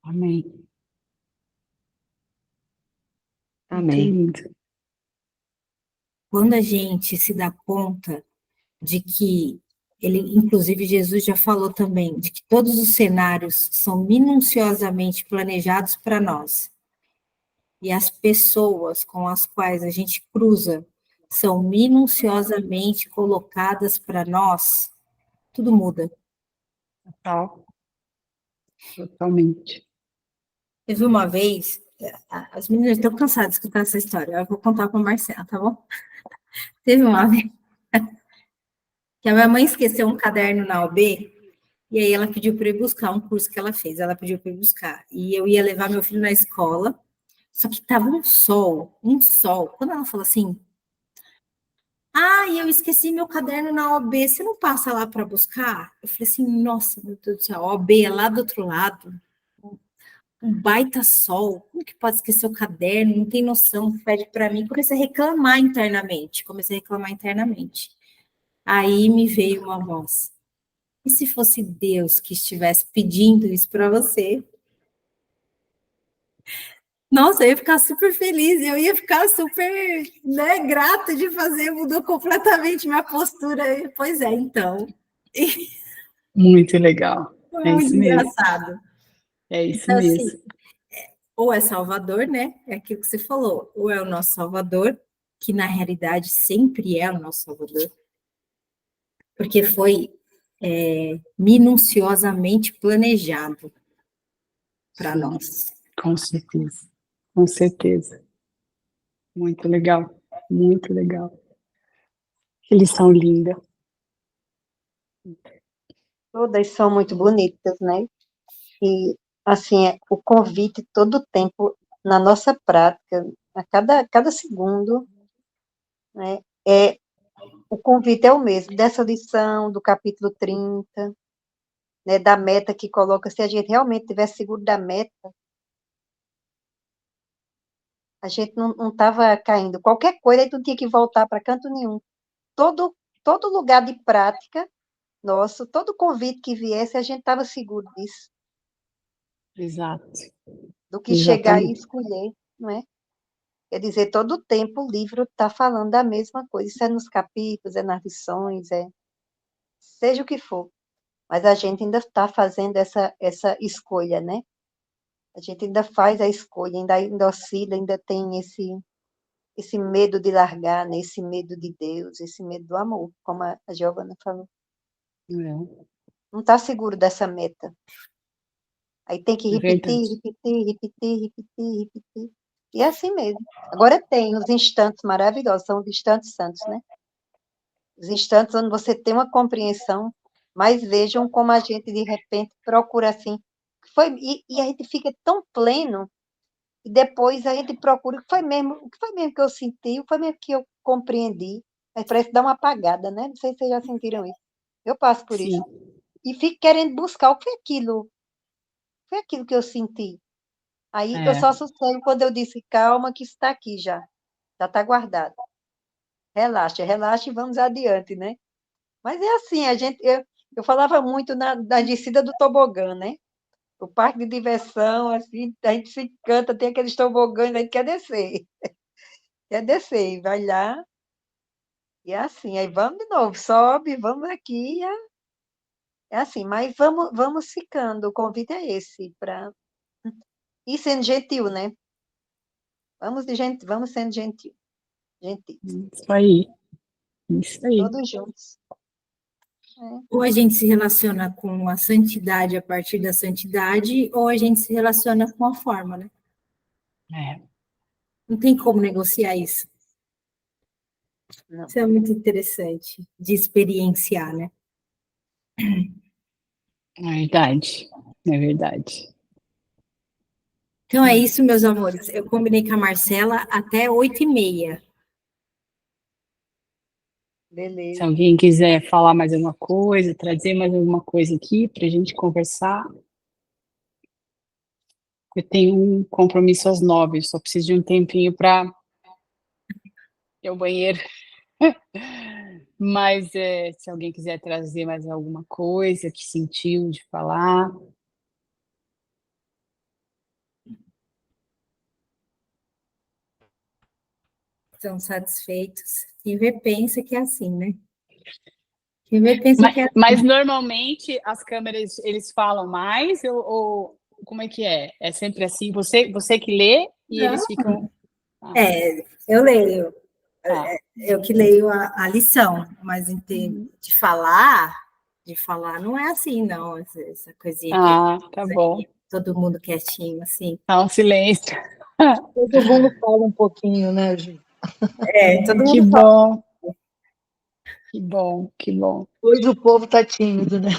Amém. Amém. Muito lindo. Quando a gente se dá conta de que ele, inclusive Jesus já falou também, de que todos os cenários são minuciosamente planejados para nós, e as pessoas com as quais a gente cruza são minuciosamente colocadas para nós, tudo muda. Total. Totalmente. Teve uma vez, as meninas estão cansadas de escutar essa história, eu vou contar para a Marcela, tá bom? Teve uma vez que a minha mãe esqueceu um caderno na UB, e aí ela pediu para eu ir buscar um curso que ela fez, ela pediu para eu ir buscar, e eu ia levar meu filho na escola, só que estava um sol, quando ela falou assim, eu esqueci meu caderno na OB, você não passa lá para buscar? Eu falei assim, nossa, meu Deus do céu, a OB é lá do outro lado, um baita sol, como que pode esquecer o caderno, não tem noção, pede para mim, comecei a reclamar internamente, aí me veio uma voz, e se fosse Deus que estivesse pedindo isso para você? Nossa, eu ia ficar super feliz, eu ia ficar super, né, grata de fazer, mudou completamente minha postura. Pois é, então. Muito legal. Foi É muito isso mesmo. engraçado. É isso Então, assim, mesmo. ou é Salvador, né? É aquilo que você falou, ou é o nosso Salvador, que na realidade sempre é o nosso Salvador, porque foi minuciosamente planejado para Sim, nós. com certeza. Com certeza. Muito legal. Muito legal. Que lição linda. Todas são muito bonitas, né? E, assim, o convite todo o tempo, na nossa prática, a cada segundo, né? O convite é o mesmo, dessa lição, do capítulo 30, né? Da meta que coloca, se a gente realmente tivesse seguro da meta, a gente não estava caindo. Qualquer coisa, aí tu tinha que voltar para canto nenhum. Todo lugar de prática nosso, todo convite que viesse, a gente estava seguro disso, Exato. do que chegar e Exatamente. escolher, não é? Quer dizer, todo o tempo o livro está falando da mesma coisa. Isso é nos capítulos, é nas lições, seja o que for. Mas a gente ainda está fazendo essa escolha, né? A gente ainda faz a escolha, ainda oscila, ainda tem esse medo de largar, né? Esse medo de Deus, esse medo do amor, como a Giovana falou. É, Não está seguro dessa meta. Aí tem que é repetir, verdade. repetir, repetir, repetir, repetir. E é assim mesmo. Agora tem os instantes maravilhosos, são os instantes santos, né? Os instantes onde você tem uma compreensão, mas vejam como a gente, de repente, procura assim. E a gente fica tão pleno, e depois a gente procura o que foi mesmo que eu senti, o que foi mesmo que eu compreendi. Aí parece dar uma apagada, né? Não sei se vocês já sentiram isso. Eu passo por Sim. isso. E fico querendo buscar o que foi aquilo que eu senti. Aí eu É. só sossego quando eu disse, calma, que está aqui já está guardado. Relaxa, relaxa e vamos adiante, né? Mas é assim, eu falava muito da descida do tobogã, né? O parque de diversão, assim, a gente se encanta, tem aqueles tobogãs, a gente quer descer, e vai lá, e é assim, aí vamos de novo, sobe, vamos aqui, é assim, mas vamos ficando, o convite é esse, para ir sendo gentil, né? Vamos sendo gentil, Isso aí. Isso aí. todos juntos. Ou a gente se relaciona com a santidade a partir da santidade, ou a gente se relaciona com a forma, né? É. Não tem como negociar isso. Não. Isso é muito interessante de experienciar, né? É verdade. É verdade. Então é isso, meus amores. Eu combinei com a Marcela até 8h30. Se Beleza. alguém quiser falar mais alguma coisa, trazer mais alguma coisa aqui para a gente conversar. Eu tenho um compromisso às 9h, só preciso de um tempinho para ir ao banheiro. Mas se alguém quiser trazer mais alguma coisa que sentiu de falar. Estão satisfeitos. Quem vê pensa que é assim, né? Quem vê pensa que é assim. Mas normalmente as câmeras, eles falam mais ou como é que é? É sempre assim? Você que lê e eles ficam... Eu leio. Ah, Eu que leio a lição, mas em termos de falar não é assim, não. Essa coisinha que tá bom. todo mundo quietinho, assim. Tá um silêncio. Todo mundo fala um pouquinho, né, Ju? Todo Que mundo fala. bom. Que bom, que bom. Hoje o povo tá tímido, né?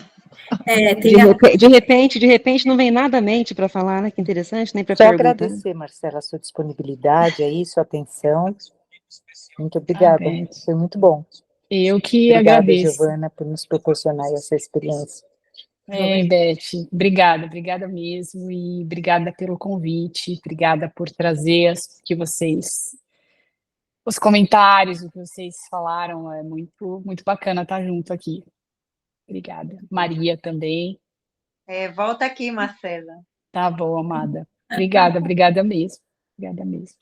De repente não vem nada à mente para falar, né? Que interessante, nem para Só perguntar. agradecer, Marcela, a sua disponibilidade aí, sua atenção. Muito Ah, obrigada, Beth. foi muito bom. Eu que Obrigada, agradeço. Giovana, por nos proporcionar essa experiência. Beth, obrigada mesmo, e obrigada pelo convite, obrigada por trazer os comentários, o que vocês falaram, é muito bacana estar junto aqui. Obrigada. Maria também. Volta aqui, Marcela. Tá bom, amada. Obrigada mesmo. Obrigada mesmo.